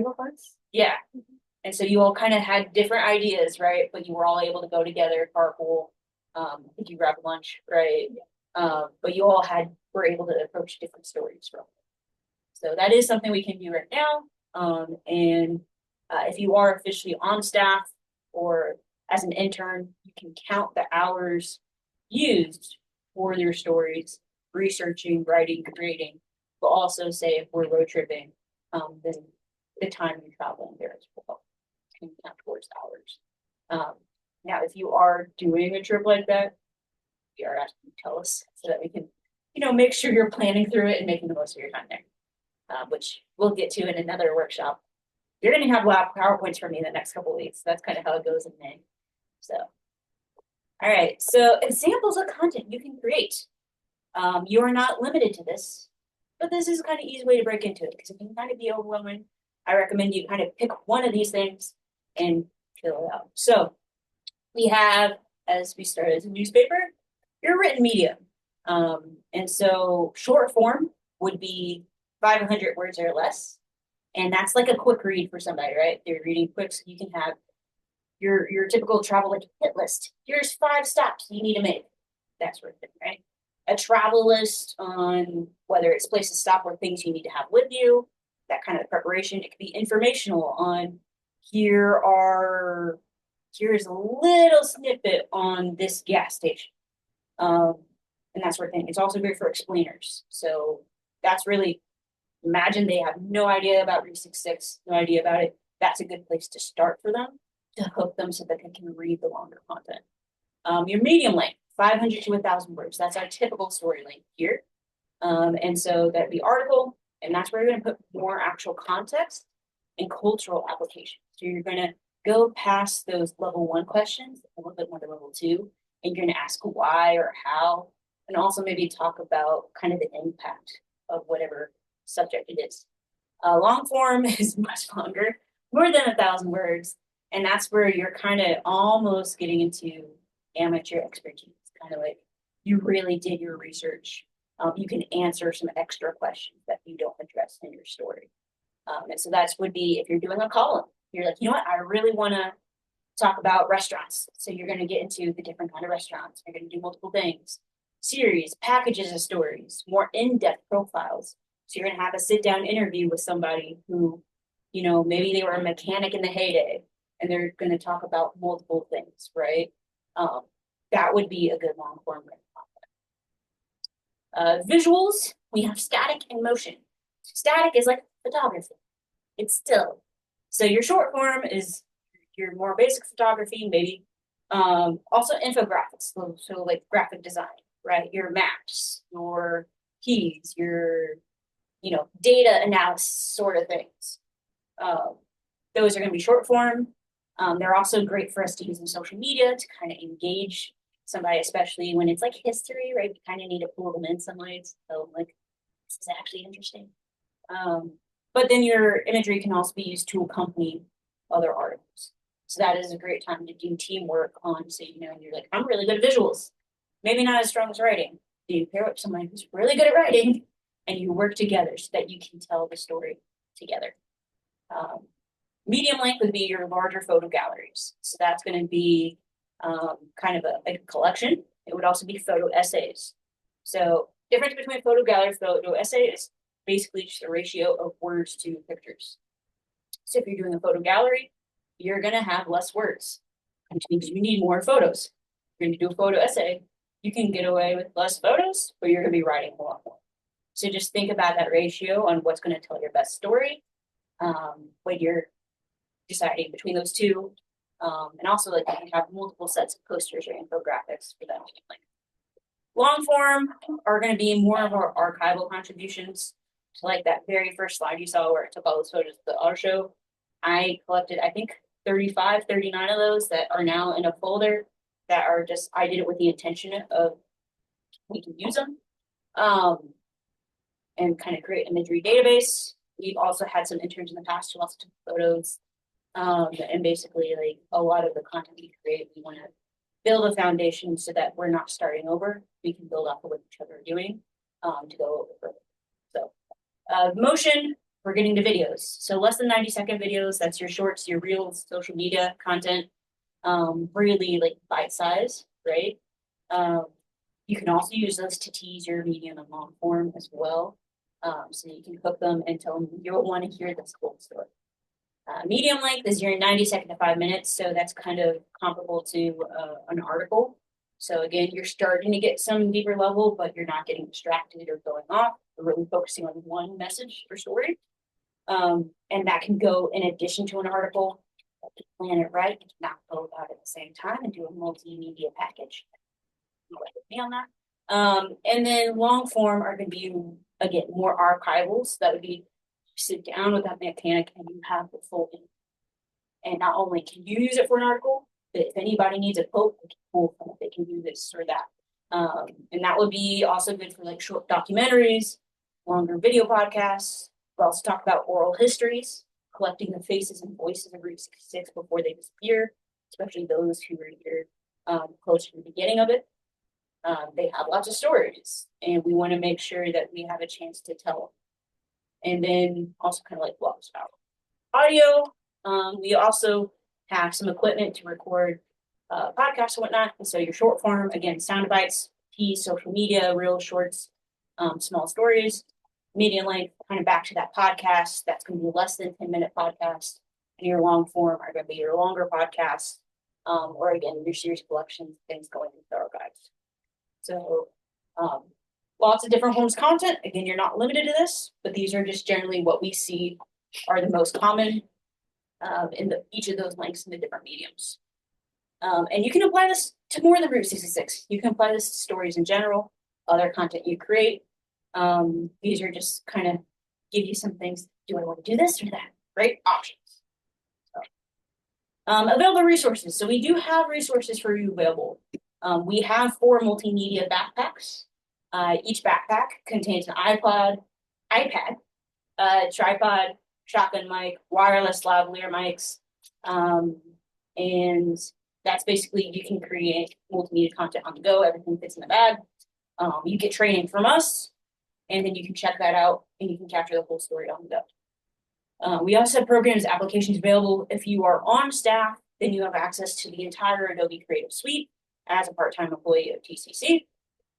Yeah. And so you all kind of had different ideas, right? But you were all able to go together, carpool. I think you grabbed lunch, right? But you all were able to approach different stories from it. So that is something we can do right now. And if you are officially on staff or as an intern, you can count the hours used for your stories, researching, writing, creating, but also say if we're road tripping, then the time you travel there as well can count towards hours. Now, if you are doing a trip like that, we are asking you to tell us so that we can, make sure you're planning through it and making the most of your time there, which we'll get to in another workshop. You're going to have lab PowerPoints from me in the next couple of weeks. That's kind of how it goes in May. So, all right. So examples of content you can create. You are not limited to this, but this is kind of easy way to break into it because it can kind of be overwhelming. I recommend you kind of pick one of these things and fill it out. So we have, as we started as a newspaper, your written media. And so short form would be 500 words or less. And that's like a quick read for somebody, right? They're reading quick, so you can have your typical travel like hit list. Here's 5 stops you need to make. That sort of thing, right? A travel list on whether it's places to stop or things you need to have with you, that kind of preparation. It could be informational on here's a little snippet on this gas station. And that sort of thing. It's also great for explainers. So that's really, imagine they have no idea about Route 66, no idea about it. That's a good place to start for them to hook them so that they can read the longer content. Your medium length, 500 to 1,000 words. That's our typical story length here. And so that'd be article, and that's where you're going to put more actual context and cultural application. So you're going to go past those level 1 questions, a little bit more to level 2, and you're going to ask why or how, and also maybe talk about kind of the impact of whatever subject it is. Long form is much longer. more than 1,000 words. And that's where you're kind of almost getting into amateur expertise, kind of like you really did your research. You can answer some extra questions that you don't address in your story. And so that's would be if you're doing a column, you're like, you know what, I really want to talk about restaurants. So you're going to get into the different kind of restaurants. You're going to do multiple things, series, packages of stories, more in-depth profiles. So you're going to have a sit-down interview with somebody who, you know, maybe they were a mechanic in the heyday, and they're going to talk about multiple things, right? That would be a good long form. Visuals, we have static and motion. Static is like photography. It's still. So your short form is your more basic photography, maybe. Also infographics, so like graphic design, right? Your maps, your keys, your, you know, data analysis sort of things. Those are going to be short form. They're also great for us to use in social media to kind of engage somebody, especially when it's like history, right? We kind of need to pull them in some ways. So like, this is actually interesting. But then your imagery can also be used to accompany other articles. So that is a great time to do teamwork on, so, you know, you're like, I'm really good at visuals, maybe not as strong as writing. Do you pair up someone who's really good at writing and you work together so that you can tell the story together. Medium length would be your larger photo galleries. So that's going to be kind of a collection. It would also be photo essays. So difference between photo gallery and photo essay is basically just a ratio of words to pictures. So if you're doing a photo gallery, you're going to have less words, which means you need more photos. If you're going to do a photo essay, you can get away with less photos, but you're going to be writing a lot more. So just think about that ratio on what's going to tell your best story when you're deciding between those two. And also, like, you have multiple sets of posters or infographics for them. Like, long form are going to be more of our archival contributions. So like that very first slide you saw where I took all those photos of the auto show, I collected, I think, 35, 39 of those that are now in a folder that are just, I did it with the intention of we can use them and kind of create an imagery database. We've also had some interns in the past who also took photos. And basically, like, a lot of the content we create, we want to build a foundation so that we're not starting over. We can build off of what each other are doing to go over further. So motion, we're getting to videos. So less than 90-second videos, that's your shorts, your reels, social media content, really like bite size, right? You can also use those to tease your medium and long form as well. So you can hook them and tell them you want to hear this whole story. Medium length is your 90 to 5 minutes. So that's kind of comparable to an article. So again, you're starting to get some deeper level, but you're not getting distracted or going off. We're really focusing on one message or story. And that can go in addition to an article. Plan it right, not both out at the same time and do a multimedia package. You work with me on that. And then long form are going to be, again, more archivals. So that would be sit down with that mechanic and you have the full thing. And not only can you use it for an article, but if anybody needs a quote, they can pull from it. They can do this or that. And that would be also good for like short documentaries, longer video podcasts. We'll also talk about oral histories, collecting the faces and voices of Route 66 before they disappear, especially those who were here close to the beginning of it. They have lots of stories, and we want to make sure that we have a chance to tell them. And then also kind of like blogs about audio. We also have some equipment to record podcasts and whatnot. And so your short form, again, sound bites, tease, social media, real shorts, small stories. Medium length, kind of back to that podcast. That's going to be less than 10-minute podcast. And your long form are going to be your longer podcasts, or again, your series collections, things going into the archives. So lots of different forms of content. Again, you're not limited to this, but these are just generally what we see are the most common in each of those lengths in the different mediums. And you can apply this to more than Route 66. You can apply this to stories in general, other content you create. These are just kind of give you some things. Do I want to do this or that? Right? Options. So, available resources. So we do have resources for you available. We have 4 multimedia backpacks. Each backpack contains an iPad, tripod, shotgun mic, wireless lavalier mics. And that's basically, you can create multimedia content on the go, everything fits in the bag. You get training from us, and then you can check that out and you can capture the whole story on the go. We also have programs, applications available. If you are on staff, then you have access to the entire Adobe Creative Suite as a part-time employee of TCC.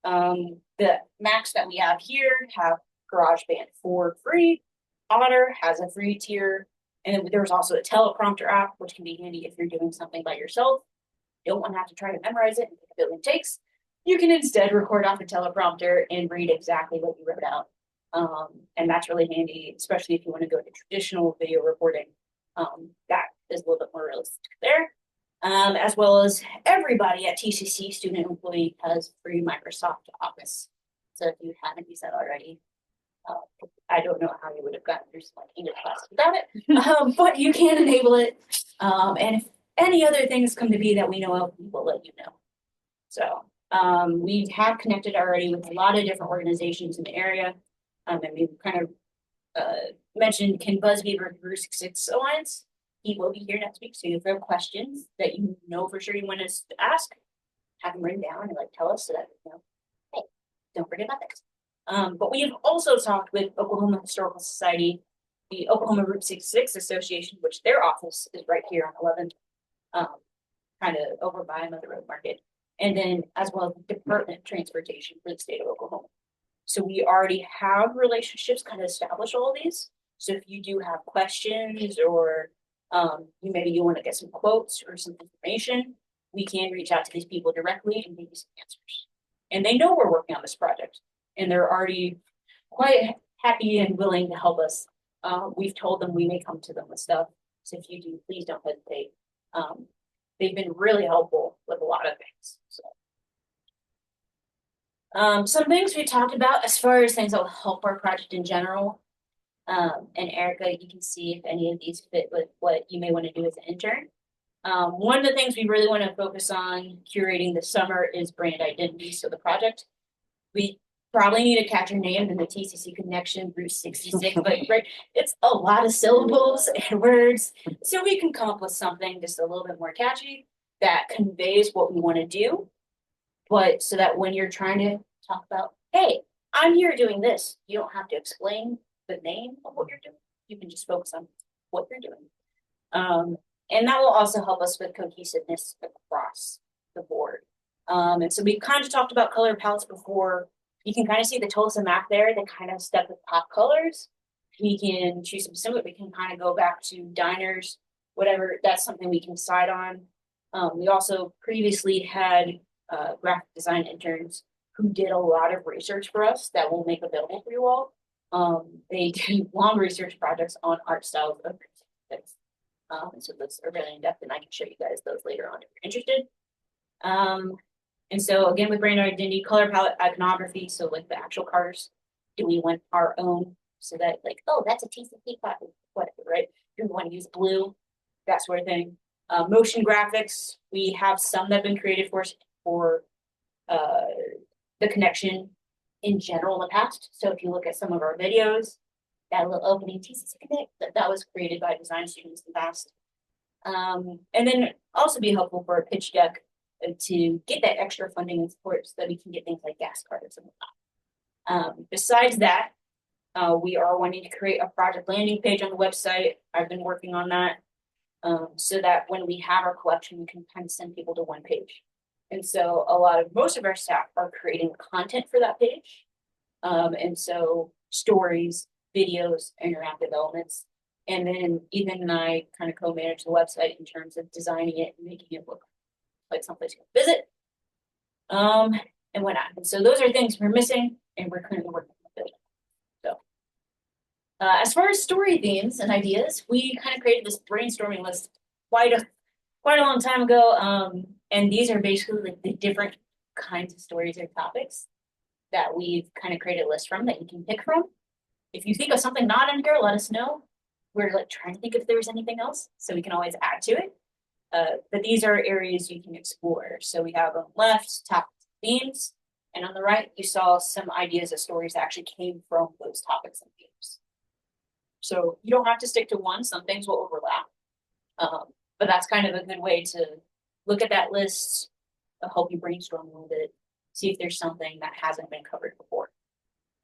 The Macs that we have here have GarageBand for free. Otter has a free tier. And there's also a teleprompter app, which can be handy if you're doing something by yourself. You don't want to have to try to memorize it and take a billion takes. You can instead record off a teleprompter and read exactly what you wrote out. And that's really handy, especially if you want to go to traditional video recording. That is a little bit more realistic there. As well as everybody at TCC, student employee, has free Microsoft Office. So if you haven't used that already, I don't know how you would have gotten through some English class without it, but you can enable it. And if any other things come to be that we know of, we will let you know. So we have connected already with a lot of different organizations in the area. And we've kind of mentioned Ken Busby of Route 66 Alliance. He will be here next week. So if you have questions that you know for sure you want us to ask, have them written down and like tell us so that, you know, hey, don't forget about this. But we have also talked with Oklahoma Historical Society, the Oklahoma Route 66 Association, which their office is right here on 11th, kind of over by Mother Road Market, and then as well as the Department of Transportation for the state of Oklahoma. So we already have relationships kind of established all of these. So if you do have questions or maybe you want to get some quotes or some information, we can reach out to these people directly and give you some answers. And they know we're working on this project. And they're already quite happy and willing to help us. We've told them we may come to them with stuff. So if you do, please don't hesitate. They've been really helpful with a lot of things. So, some things we talked about as far as things that will help our project in general. And Erica, you can see if any of these fit with what you may want to do as an intern. One of the things we really want to focus on curating this summer is brand identity. So the project, we probably need to catch your name in the TCC Connection Route 66, but right, it's a lot of syllables and words. So we can come up with something just a little bit more catchy that conveys what we want to do. But so that when you're trying to talk about, hey, I'm here doing this, you don't have to explain the name of what you're doing. You can just focus on what you're doing. And that will also help us with cohesiveness across the board. And so we kind of talked about color palettes before. You can kind of see the Tulsa map there, they kind of step with pop colors. We can choose some similar, we can kind of go back to diners, whatever, that's something we can decide on. We also previously had graphic design interns who did a lot of research for us that we'll make available for you all. They do long research projects on art styles of things. So those are really in depth, and I can show you guys those later on if you're interested. And so again, with brand identity, color palette, iconography, so like the actual cars, do we want our own so that like, oh, that's a TCP copy, whatever, right? Do we want to use blue, that sort of thing. Motion graphics, we have some that have been created for us for the connection in general in the past. So if you look at some of our videos, that little opening TCC Connect, that was created by design students in the past. And then also be helpful for a pitch deck to get that extra funding and support so that we can get things like gas cards and whatnot. Besides that, we are wanting to create a project landing page on the website. I've been working on that so that when we have our collection, we can kind of send people to one page. And so most of our staff are creating content for that page. And so stories, videos, interactive elements. And then even I kind of co-manage the website in terms of designing it and making it look like someplace you can visit. And whatnot. And so those are things we're missing and we're currently working on building. So as far as story themes and ideas, we kind of created this brainstorming list quite a long time ago. And these are basically like the different kinds of stories or topics that we've kind of created a list from that you can pick from. If you think of something not in here, let us know. We're like trying to think if there's anything else, so we can always add to it. But these are areas you can explore. So we have on the left, top themes, and on the right, you saw some ideas of stories that actually came from those topics and themes. So you don't have to stick to one, some things will overlap. But that's kind of a good way to look at that list, help you brainstorm a little bit, see if there's something that hasn't been covered before.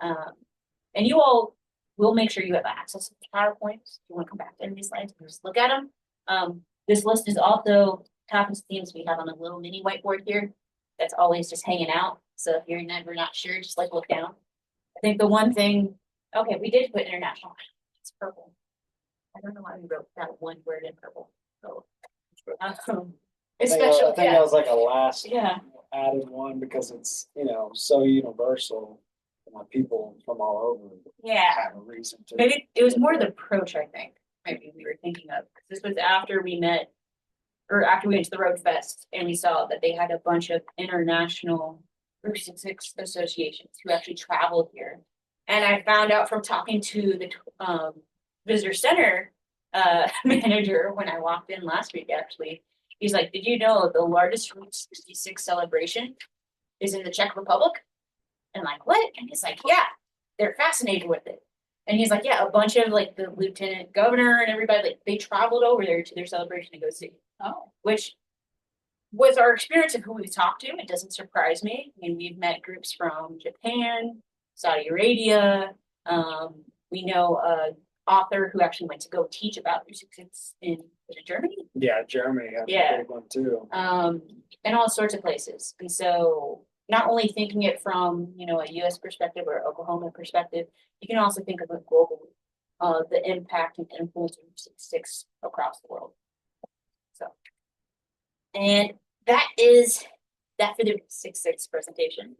And you all will make sure you have access to the PowerPoints. If you want to come back to any of these slides, just look at them. This list is also topics themes we have on a little mini whiteboard here that's always just hanging out. So if you're never not sure, just like look down. I think the one thing, okay, we did put international. It's purple. I don't know why we wrote that one word in purple. So, it's I special. think that was like a last Yeah. added one because it's, so universal. People from all over Yeah. have a reason to. Maybe it was more the approach, I think, maybe we were thinking of. This was after we met, or after we went to the Road Fest, and we saw that they had a bunch of international Route 66 associations who actually traveled here. And I found out from talking to the visitor center manager when I walked in last week, actually. He's like, did you know the largest Route 66 celebration is in the Czech Republic? And I'm like, what? And he's like, yeah, they're fascinated with it. And he's like, yeah, a bunch of like the lieutenant governor and everybody, like they traveled over there to their celebration to go see. Oh. Which, with our experience of who we've talked to, it doesn't surprise me. I mean, we've met groups from Japan, Saudi Arabia. We know a author who actually went to go teach about music in Germany. Yeah, Germany had Yeah. a big one too. And all sorts of places. And so not only thinking it from, a US perspective or Oklahoma perspective, you can also think of it globally, the impact and influence of 66 across the world. So, and that is that for the 66 presentation.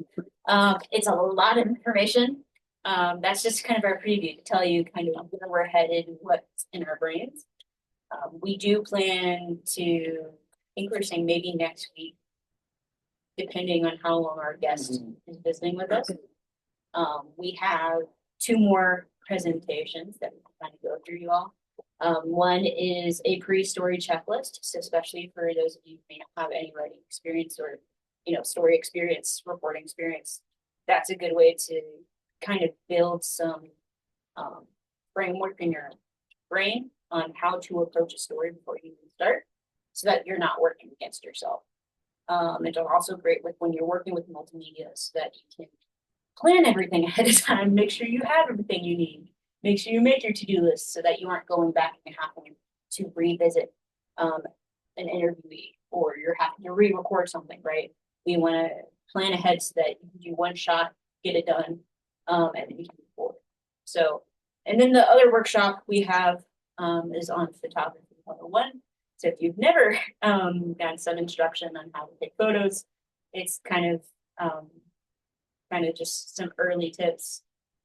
It's a lot of information. That's just kind of our preview to tell you kind of where we're headed and what's in our brains. We do plan to, I think we're saying maybe next week, depending on how long our guest is visiting with us. We have 2 more presentations that we're trying to go through, you all. One is a pre-story checklist, so especially for those of you who may not have any writing experience or, story experience, reporting experience. That's a good way to kind of build some framework in your brain on how to approach a story before you even start, so that you're not working against yourself. It's also great with when you're working with multimedia so that you can plan everything ahead of time, make sure you have everything you need, make sure you make your to-do list so that you aren't going back and having to revisit an interviewee or you're having to re-record something, right? We want to plan ahead so that you can do one shot, get it done, and then you can move forward. So, and then the other workshop we have is on photography 101. So if you've never gotten some instruction on how to take photos, it's kind of just some early tips.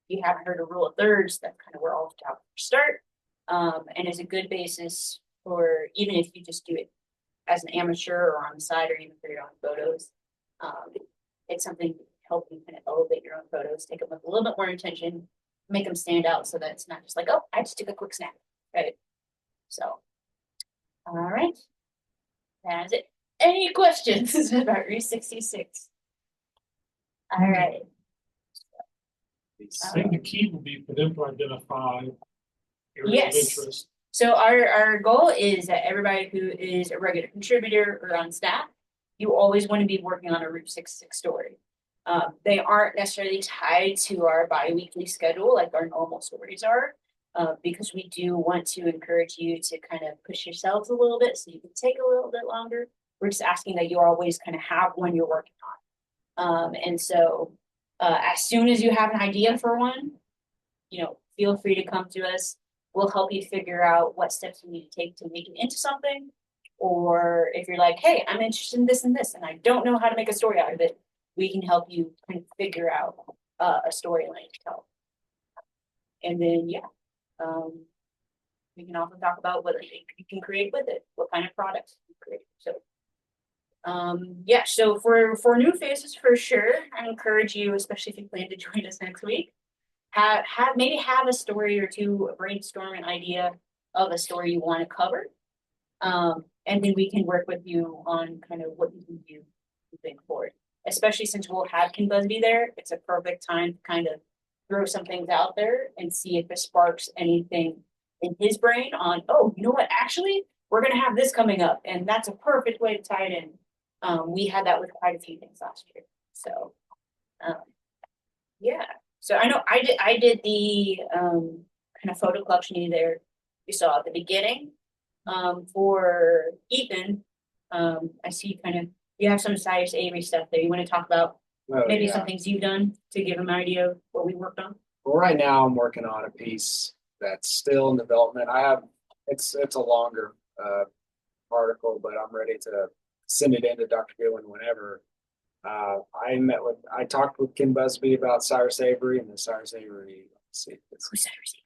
If you haven't heard of rule of thirds, that's kind of where all photographers start, and is a good basis for even if you just do it as an amateur or on the side or even for your own photos. It's something to help you kind of elevate your own photos, take them with a little bit more intention, make them stand out so that it's not just like, oh, I just took a quick snap, right? So. All right, that's it. Any questions about Route 66? All right. I think the key will be for them to identify areas of Yes. interest. So our goal is that everybody who is a regular contributor or on staff, you always want to be working on a Route 66 story. They aren't necessarily tied to our bi-weekly schedule like our normal stories are. Because we do want to encourage you to kind of push yourselves a little bit so you can take a little bit longer. We're just asking that you always kind of have one you're working on. And so as soon as you have an idea for one, feel free to come to us. We'll help you figure out what steps you need to take to make it into something. Or if you're like, hey, I'm interested in this and I don't know how to make a story out of it, we can help you kind of figure out a storyline to tell. And then, we can also talk about what you can create with it, what kind of products you create. So, so for new faces, for sure, I encourage you, especially if you plan to join us next week, have a story or two, brainstorm an idea of a story you want to cover, and then we can work with you on kind of what you can do moving forward. Especially since we'll have Ken Busby there, it's a perfect time to kind of throw some things out there and see if it sparks anything in his brain on, oh, you know what, actually, we're gonna have this coming up, and that's a perfect way to tie it in. We had that with quite a few things last year, so. Yeah, so I know I did the kind of photo collection you saw at the beginning. For Ethan, I see you have some Cyrus Avery stuff there. You want to talk about Oh, maybe yeah. some things you've done to give him an idea of what we worked on? Well, right now I'm working on a piece that's still in development. It's a longer article, but I'm ready to send it in to Dr. Gillen whenever. I talked with Ken Busby about Cyrus Avery and the Cyrus Avery. Let's see. Who's Cyrus Avery?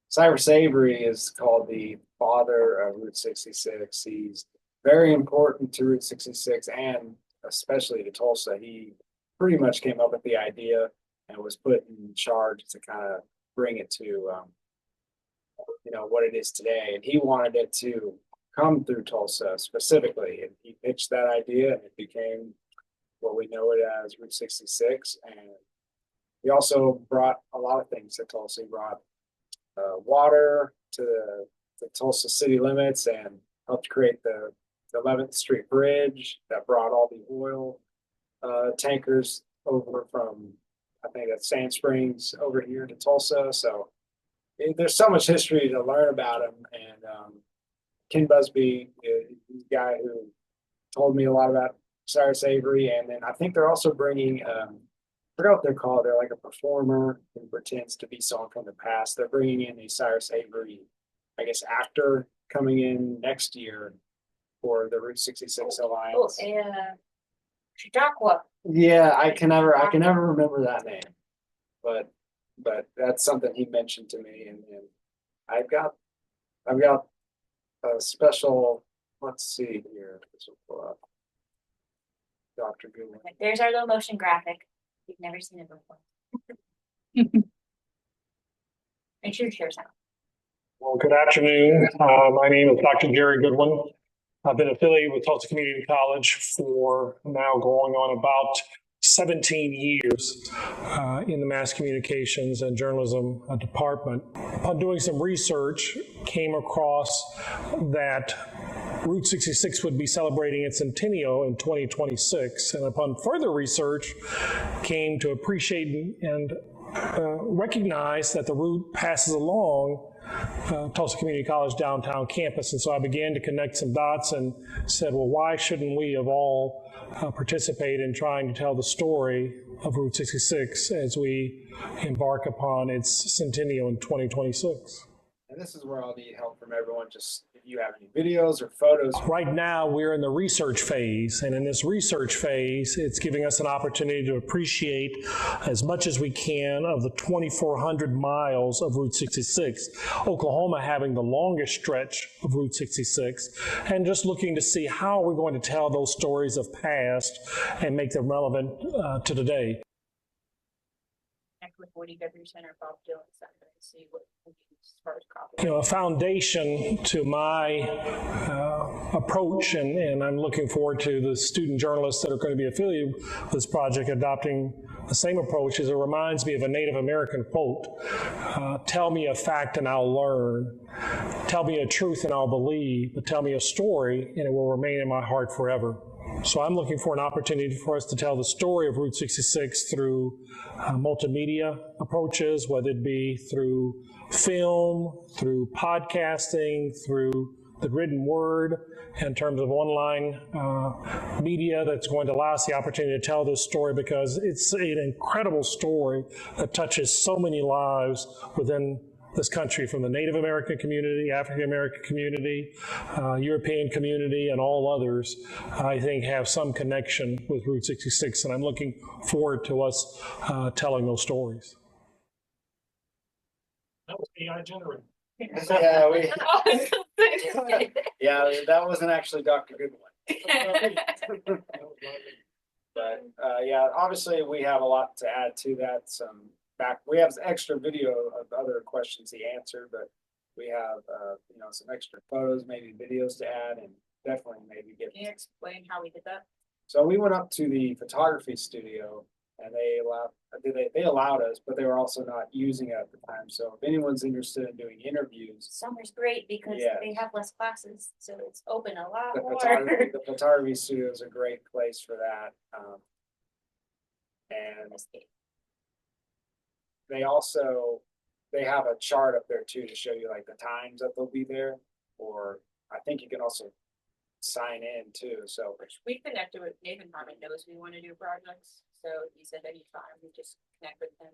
Cyrus Avery is called the father of Route 66. He's very important to Route 66 and especially to Tulsa. He pretty much came up with the idea and was put in charge to kind of bring it to, what it is today. And he wanted it to come through Tulsa specifically. And he pitched that idea and it became what we know it as Route 66. And he also brought a lot of things to Tulsa. He brought water to the Tulsa city limits and helped create the 11th Street Bridge that brought all the oil tankers over from, I think that's Sand Springs over here to Tulsa. So there's so much history to learn about him. And Ken Busby is the guy who told me a lot about Cyrus Avery. And then I think they're also bringing, I forgot what they're called. They're like a performer who pretends to be someone from the past. They're bringing in a Cyrus Avery, I guess, actor coming in next year for the Route 66 Alliance. Chautauqua. Yeah, I can never remember that name, but that's something he mentioned to me, and I've got a special. Let's see here. This will pull up. Dr. Goodwin. There's our little motion graphic. You've never seen it before. Make sure to share sound. Well, good afternoon. My name is Dr. Jerry Goodwin. I've been affiliated with Tulsa Community College for now going on about 17 years in the mass communications and journalism department. Upon doing some research, came across that Route 66 would be celebrating its centennial in 2026. And upon further research, came to appreciate and recognize that the route passes along Tulsa Community College downtown campus. And so I began to connect some dots and said, well, why shouldn't we of all participate in trying to tell the story of Route 66 as we embark upon its centennial in 2026? And this is where I'll need help from everyone. Just if you have any videos or photos. Right now, we're in the research phase. And in this research phase, it's giving us an opportunity to appreciate as much as we can of the 2,400 miles of Route 66. Oklahoma having the longest stretch of Route 66. And just looking to see how we're going to tell those stories of past and make them relevant to today. Connect with Woody Beverage Center, Bob Dylan Center, and see what we can as far as copy. A foundation to my approach, and I'm looking forward to the student journalists that are going to be affiliated with this project adopting the same approach, is it reminds me of a Native American quote, tell me a fact and I'll learn, tell me a truth and I'll believe, but tell me a story and it will remain in my heart forever. So I'm looking for an opportunity for us to tell the story of Route 66 through multimedia approaches, whether it be through film, through podcasting, through the written word, in terms of online media that's going to allow us the opportunity to tell this story, because it's an incredible story that touches so many lives within this country, from the Native American community, African American community, European community, and all others, I think have some connection with Route 66, and I'm looking forward to us telling those stories. That was AI generated. Yeah, that wasn't actually Dr. Goodwin. But yeah, obviously we have a lot to add to that. We have extra video of other questions he answered, but we have some extra photos, maybe videos to add, and definitely maybe get. Can you explain how we did that? So we went up to the photography studio And they allowed us, but they were also not using it at the time. So if anyone's interested in doing interviews, Summer's great because Yes. they have less classes, so it's open a lot the more. photography studio is a great place for that. And they have a chart up there too to show you like the times that they'll be there. Or I think you can also sign in too. So We connected with Nathan Harmon knows we want to do projects, so he said anytime we just connect with him.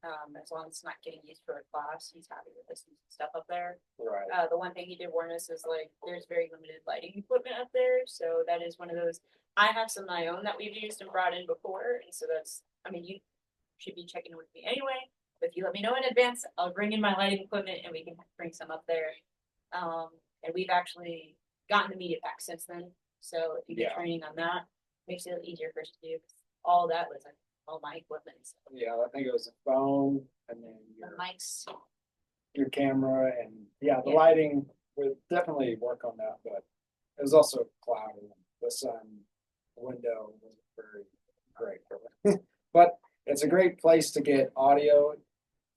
And as long as it's not getting used for a class, he's happy with this stuff up there. right, The one thing he did warn us is like, there's very limited lighting equipment up there, so that is one of those. I have some of my own that we've used and brought in before, and so that's, I mean, you should be checking with me anyway. But if you let me know in advance, I'll bring in my lighting equipment and we can bring some up there. And we've actually gotten the media pack since then, so if you get Yeah. training on that, makes it easier for us to do. 'Cause all that was like all my equipment, so yeah, I think it was a phone and then the mics. your camera and the Yeah. lighting would definitely work on that, but it was also cloudy. The sun window was very great for it. But it's a great place to get audio,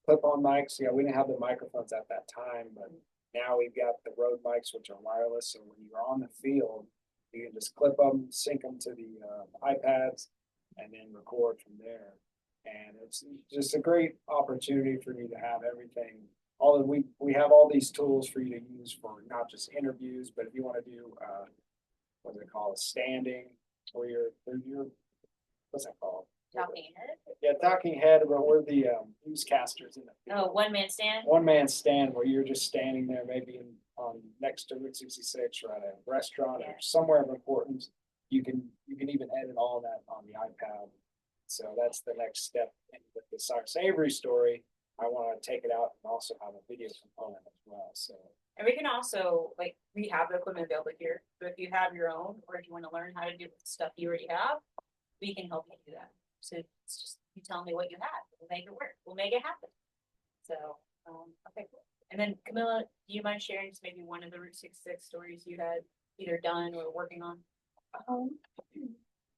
clip on mics. Yeah, we didn't have the microphones at that time, but now we've got the Rode mics, which are wireless. So when you're on the field, you can just clip them, sync them to the iPads, and then record from there. And it's just a great opportunity for you to have everything. We have all these tools for you to use for not just interviews, but if you want to do what do they call it, standing, where you're what's that called? Talking head. Yeah, talking head, but we're the newscasters in the Oh, one man stand. one man stand where you're just standing there, maybe on next to Route 66 or at a restaurant Yeah. or somewhere of importance. You can even edit all that on the iPad. So that's the next step. And with the Cyrus Avery story, I want to take it out and also have a video component as well. So And we can also, like, we have the equipment available here, but if you have your own, or if you wanna learn how to do the stuff you already have, we can help you do that. So it's just, you tell me what you have, we'll make it work, we'll make it happen. So, okay, cool. And then Camilla, do you mind sharing just maybe one of the Route 66 stories you had either done or working on? Um,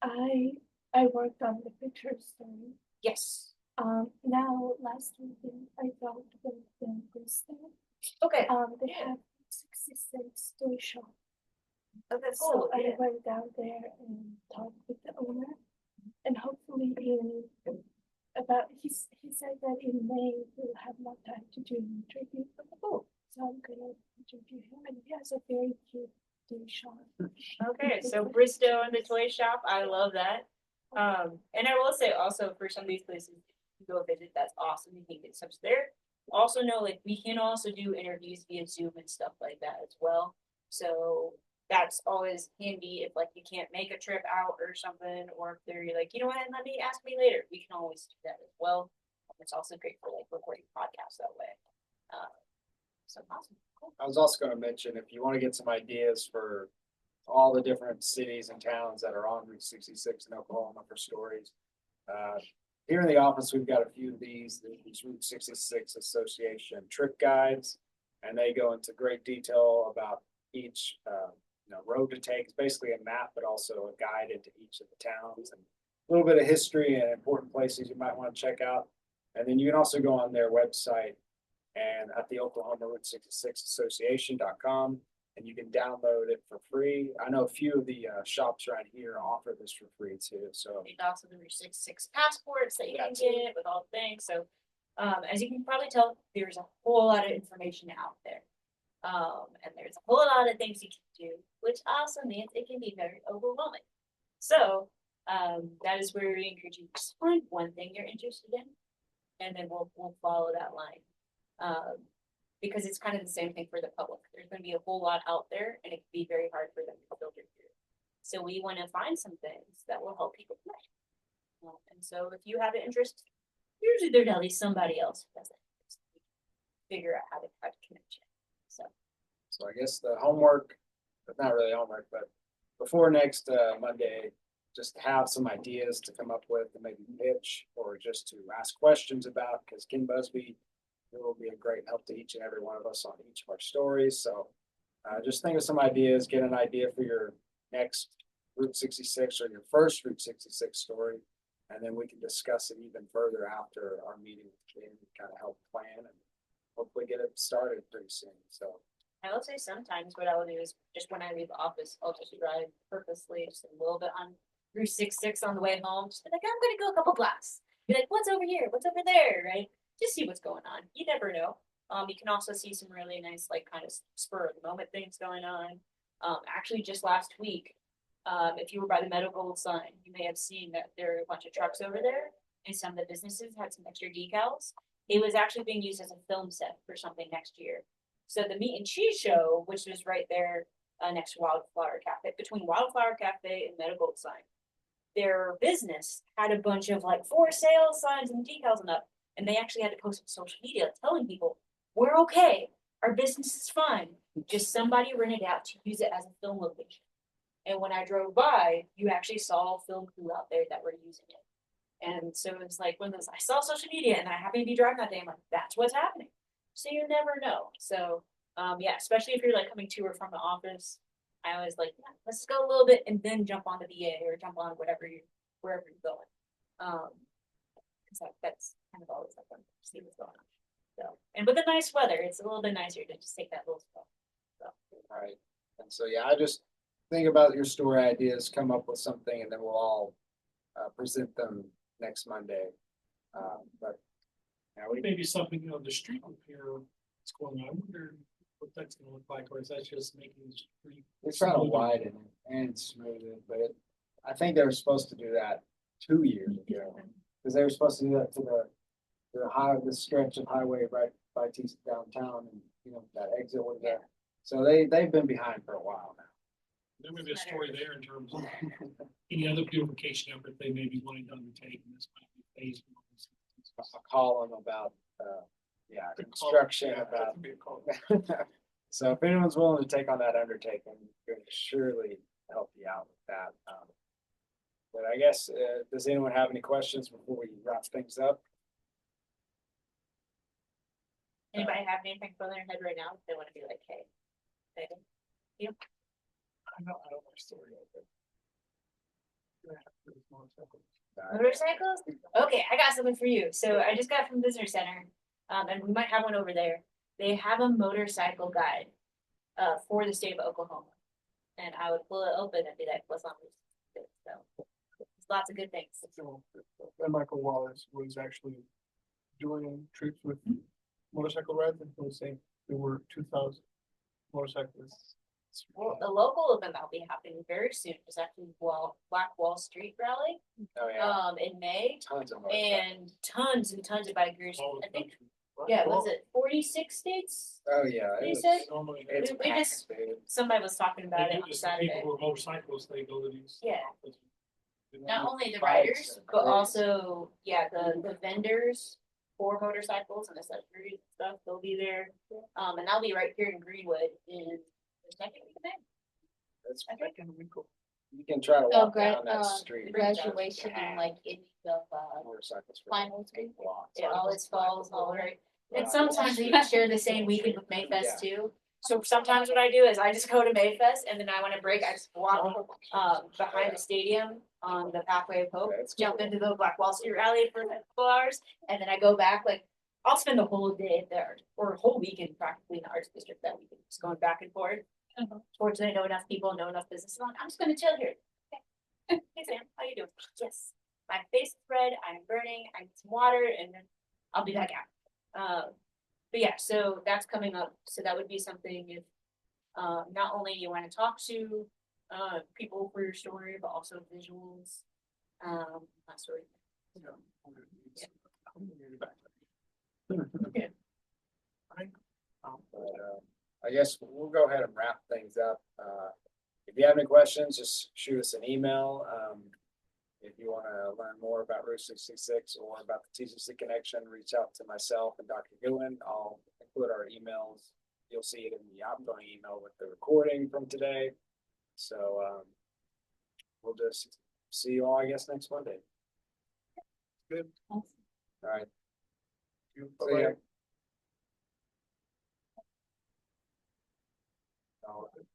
I worked on the picture story. Yes. Now last weekend I talked with the Bristol. Okay. They have 66 toy shop. Oh, that's So cool. I went down there and talked with the owner, and hopefully he said that in May we'll have more time to do an interview for the book. So I'm gonna interview him, and he has a very cute toy shop. Okay, so Bristow and the toy shop, I love that. And I will say also for some of these places you go visit, that's awesome. You can get stuff there. Also know like we can also do interviews via Zoom and stuff like that as well. So that's always handy if like you can't make a trip out or something, or if they're like, you know what, let me ask me later. We can always do that as well. It's also great for like recording podcasts that way. So awesome. Cool. I was also going to mention if you want to get some ideas for all the different cities and towns that are on Route 66 in Oklahoma for stories. Here in the office, we've got a few of these Route 66 Association trip guides, and they go into great detail about each road to take. It's basically a map, but also a guide into each of the towns and a little bit of history and important places you might want to check out. And then you can also go on their website and at the Oklahoma Route 66 Association.com, and you can download it for free. I know a few of the shops around here offer this for free too. So There's also the Route 66 passports that you can That's it. get with all the things. So, as you can probably tell, there's a whole lot of information out there. And there's a whole lot of things you can do, which also means it can be very overwhelming. So, that is where we encourage you to just find one thing you're interested in, and then we'll follow that line. Because it's kind of the same thing for the public. There's going to be a whole lot out there, and it can be very hard for them to filter through. So we want to find some things that will help people play. And so if you have an interest, usually there's at least somebody else who does it. Figure out how to connect you. So I guess the homework, but not really homework, but before next Monday, just have some ideas to come up with and maybe pitch or just to ask questions about, because Ken Busby will be a great help to each and every one of us on each of our stories. So just think of some ideas, get an idea for your next Route 66 or your first Route 66 story. And then we can discuss it even further after our meeting, and kind of help plan and hopefully get it started pretty soon, so. I will say sometimes what I will do is just when I leave the office, I'll just drive purposely just a little bit on Route 66 on the way home. Just be like, I'm gonna go a couple blocks. Be like, what's over here? What's over there? Right? Just see what's going on. You never know. You can also see some really nice, like kind of spur of the moment things going on. Actually just last week, if you were by the medical sign, you may have seen that there are a bunch of trucks over there and some of the businesses had some extra decals. It was actually being used as a film set for something next year. So the meat and cheese show, which was right there next to Wildflower Cafe, between Wildflower Cafe and Medical Sign, their business had a bunch of like for sale signs and decals and up, and they actually had to post on social media telling people, we're okay, our business is fine, just somebody rented out to use it as a film location. And when I drove by, you actually saw a film crew out there that were using it. And so it's like when those I saw social media and I happened to be driving that day, I'm like, that's what's happening. So you never know. So yeah, especially if you're like coming to or from the office, I always like, yeah, let's go a little bit and then jump on the VA or jump on whatever you wherever you're going. Because that's kind of always like fun to see what's going on. So and with the nice weather, it's a little bit nicer to just take that little spot. So All right, and so, yeah, I just think about your story ideas, come up with something, and then we'll all present them next Monday. But now we Maybe something, the street repair, what's going on, I wonder what that's gonna look like, or is that just making the street? we're trying to smoother? widen it and smooth it, but I think they were supposed to do that 2 years ago. Because they were supposed to do that to the stretch of highway right by T downtown and, that exit was there. So they've been behind for a while now. There may be a story there in terms of any other beautification effort they may be wanting to undertake, and this might be phase one. I'll call them about, construction Yeah, about. that'd be a call. So if anyone's willing to take on that undertaking, we're going to surely help you out with that. But I guess, does anyone have any questions before we wrap things up? anybody have anything for their head right now? They want to be like, hey, Megan? I know my story. Motorcycles? Okay, I got something for you. So I just got from Visitor Center, and we might have one over there. They have a motorcycle guide, for the state of Oklahoma. And I would pull it open and be like, what's on this? So, there's lots of good things. And Michael Wallace was actually doing trips with motorcycle rides, and he was saying there were 2,000 motorcyclists. Well, the local event that'll be happening very soon is actually Black Wall Street Rally, Oh, yeah, in May. tons of. And tons and bikers. All the I think, country. yeah, was it 46 states? Oh, yeah. They it's- said- Normally, It's We just- packed, dude. Somebody was talking about they it do on this to people Saturday. who are motorcyclists, they go to these. Yeah. Not only the Bikes riders, are but crazy. also, yeah, the vendors for motorcycles and accessories and stuff, they'll be there. And I'll be right here in Greenwood in the second week of May. It's, I think. you can try to Oh, walk down that street. graduation and like any of Motorcycles. finals. It always falls all right. And sometimes they even share the same weekend with Mayfest too. So sometimes what I do is I just go to Mayfest and then I want to break, I just walk behind the stadium on the Pathway of Hope, That's jump cool. into the Black Wall Street Rally for a couple hours, and then I go back, like, I'll spend the whole day there, or a whole weekend practically in the Arts District that weekend, just going back and forth. Fortunately, I know enough people, know enough business, I'm just gonna chill here. Okay. Hey Sam, how you doing? Yes, my face is red, I'm burning, I need some water, and then I'll be back out. But yeah, so that's coming up, so that would be something if, not only you wanna talk to, people for your story, but also visuals, that sort of thing. Okay. But, I guess we'll go ahead and wrap things up. If you have any questions, just shoot us an email. If you want to learn more about Route 66 or about the TCC connection, reach out to myself and Dr. Gillen. I'll include our emails. You'll see it in the outgoing email with the recording from today. So we'll just see you all, I guess, next Monday. Good. All right. See Bye-bye. ya.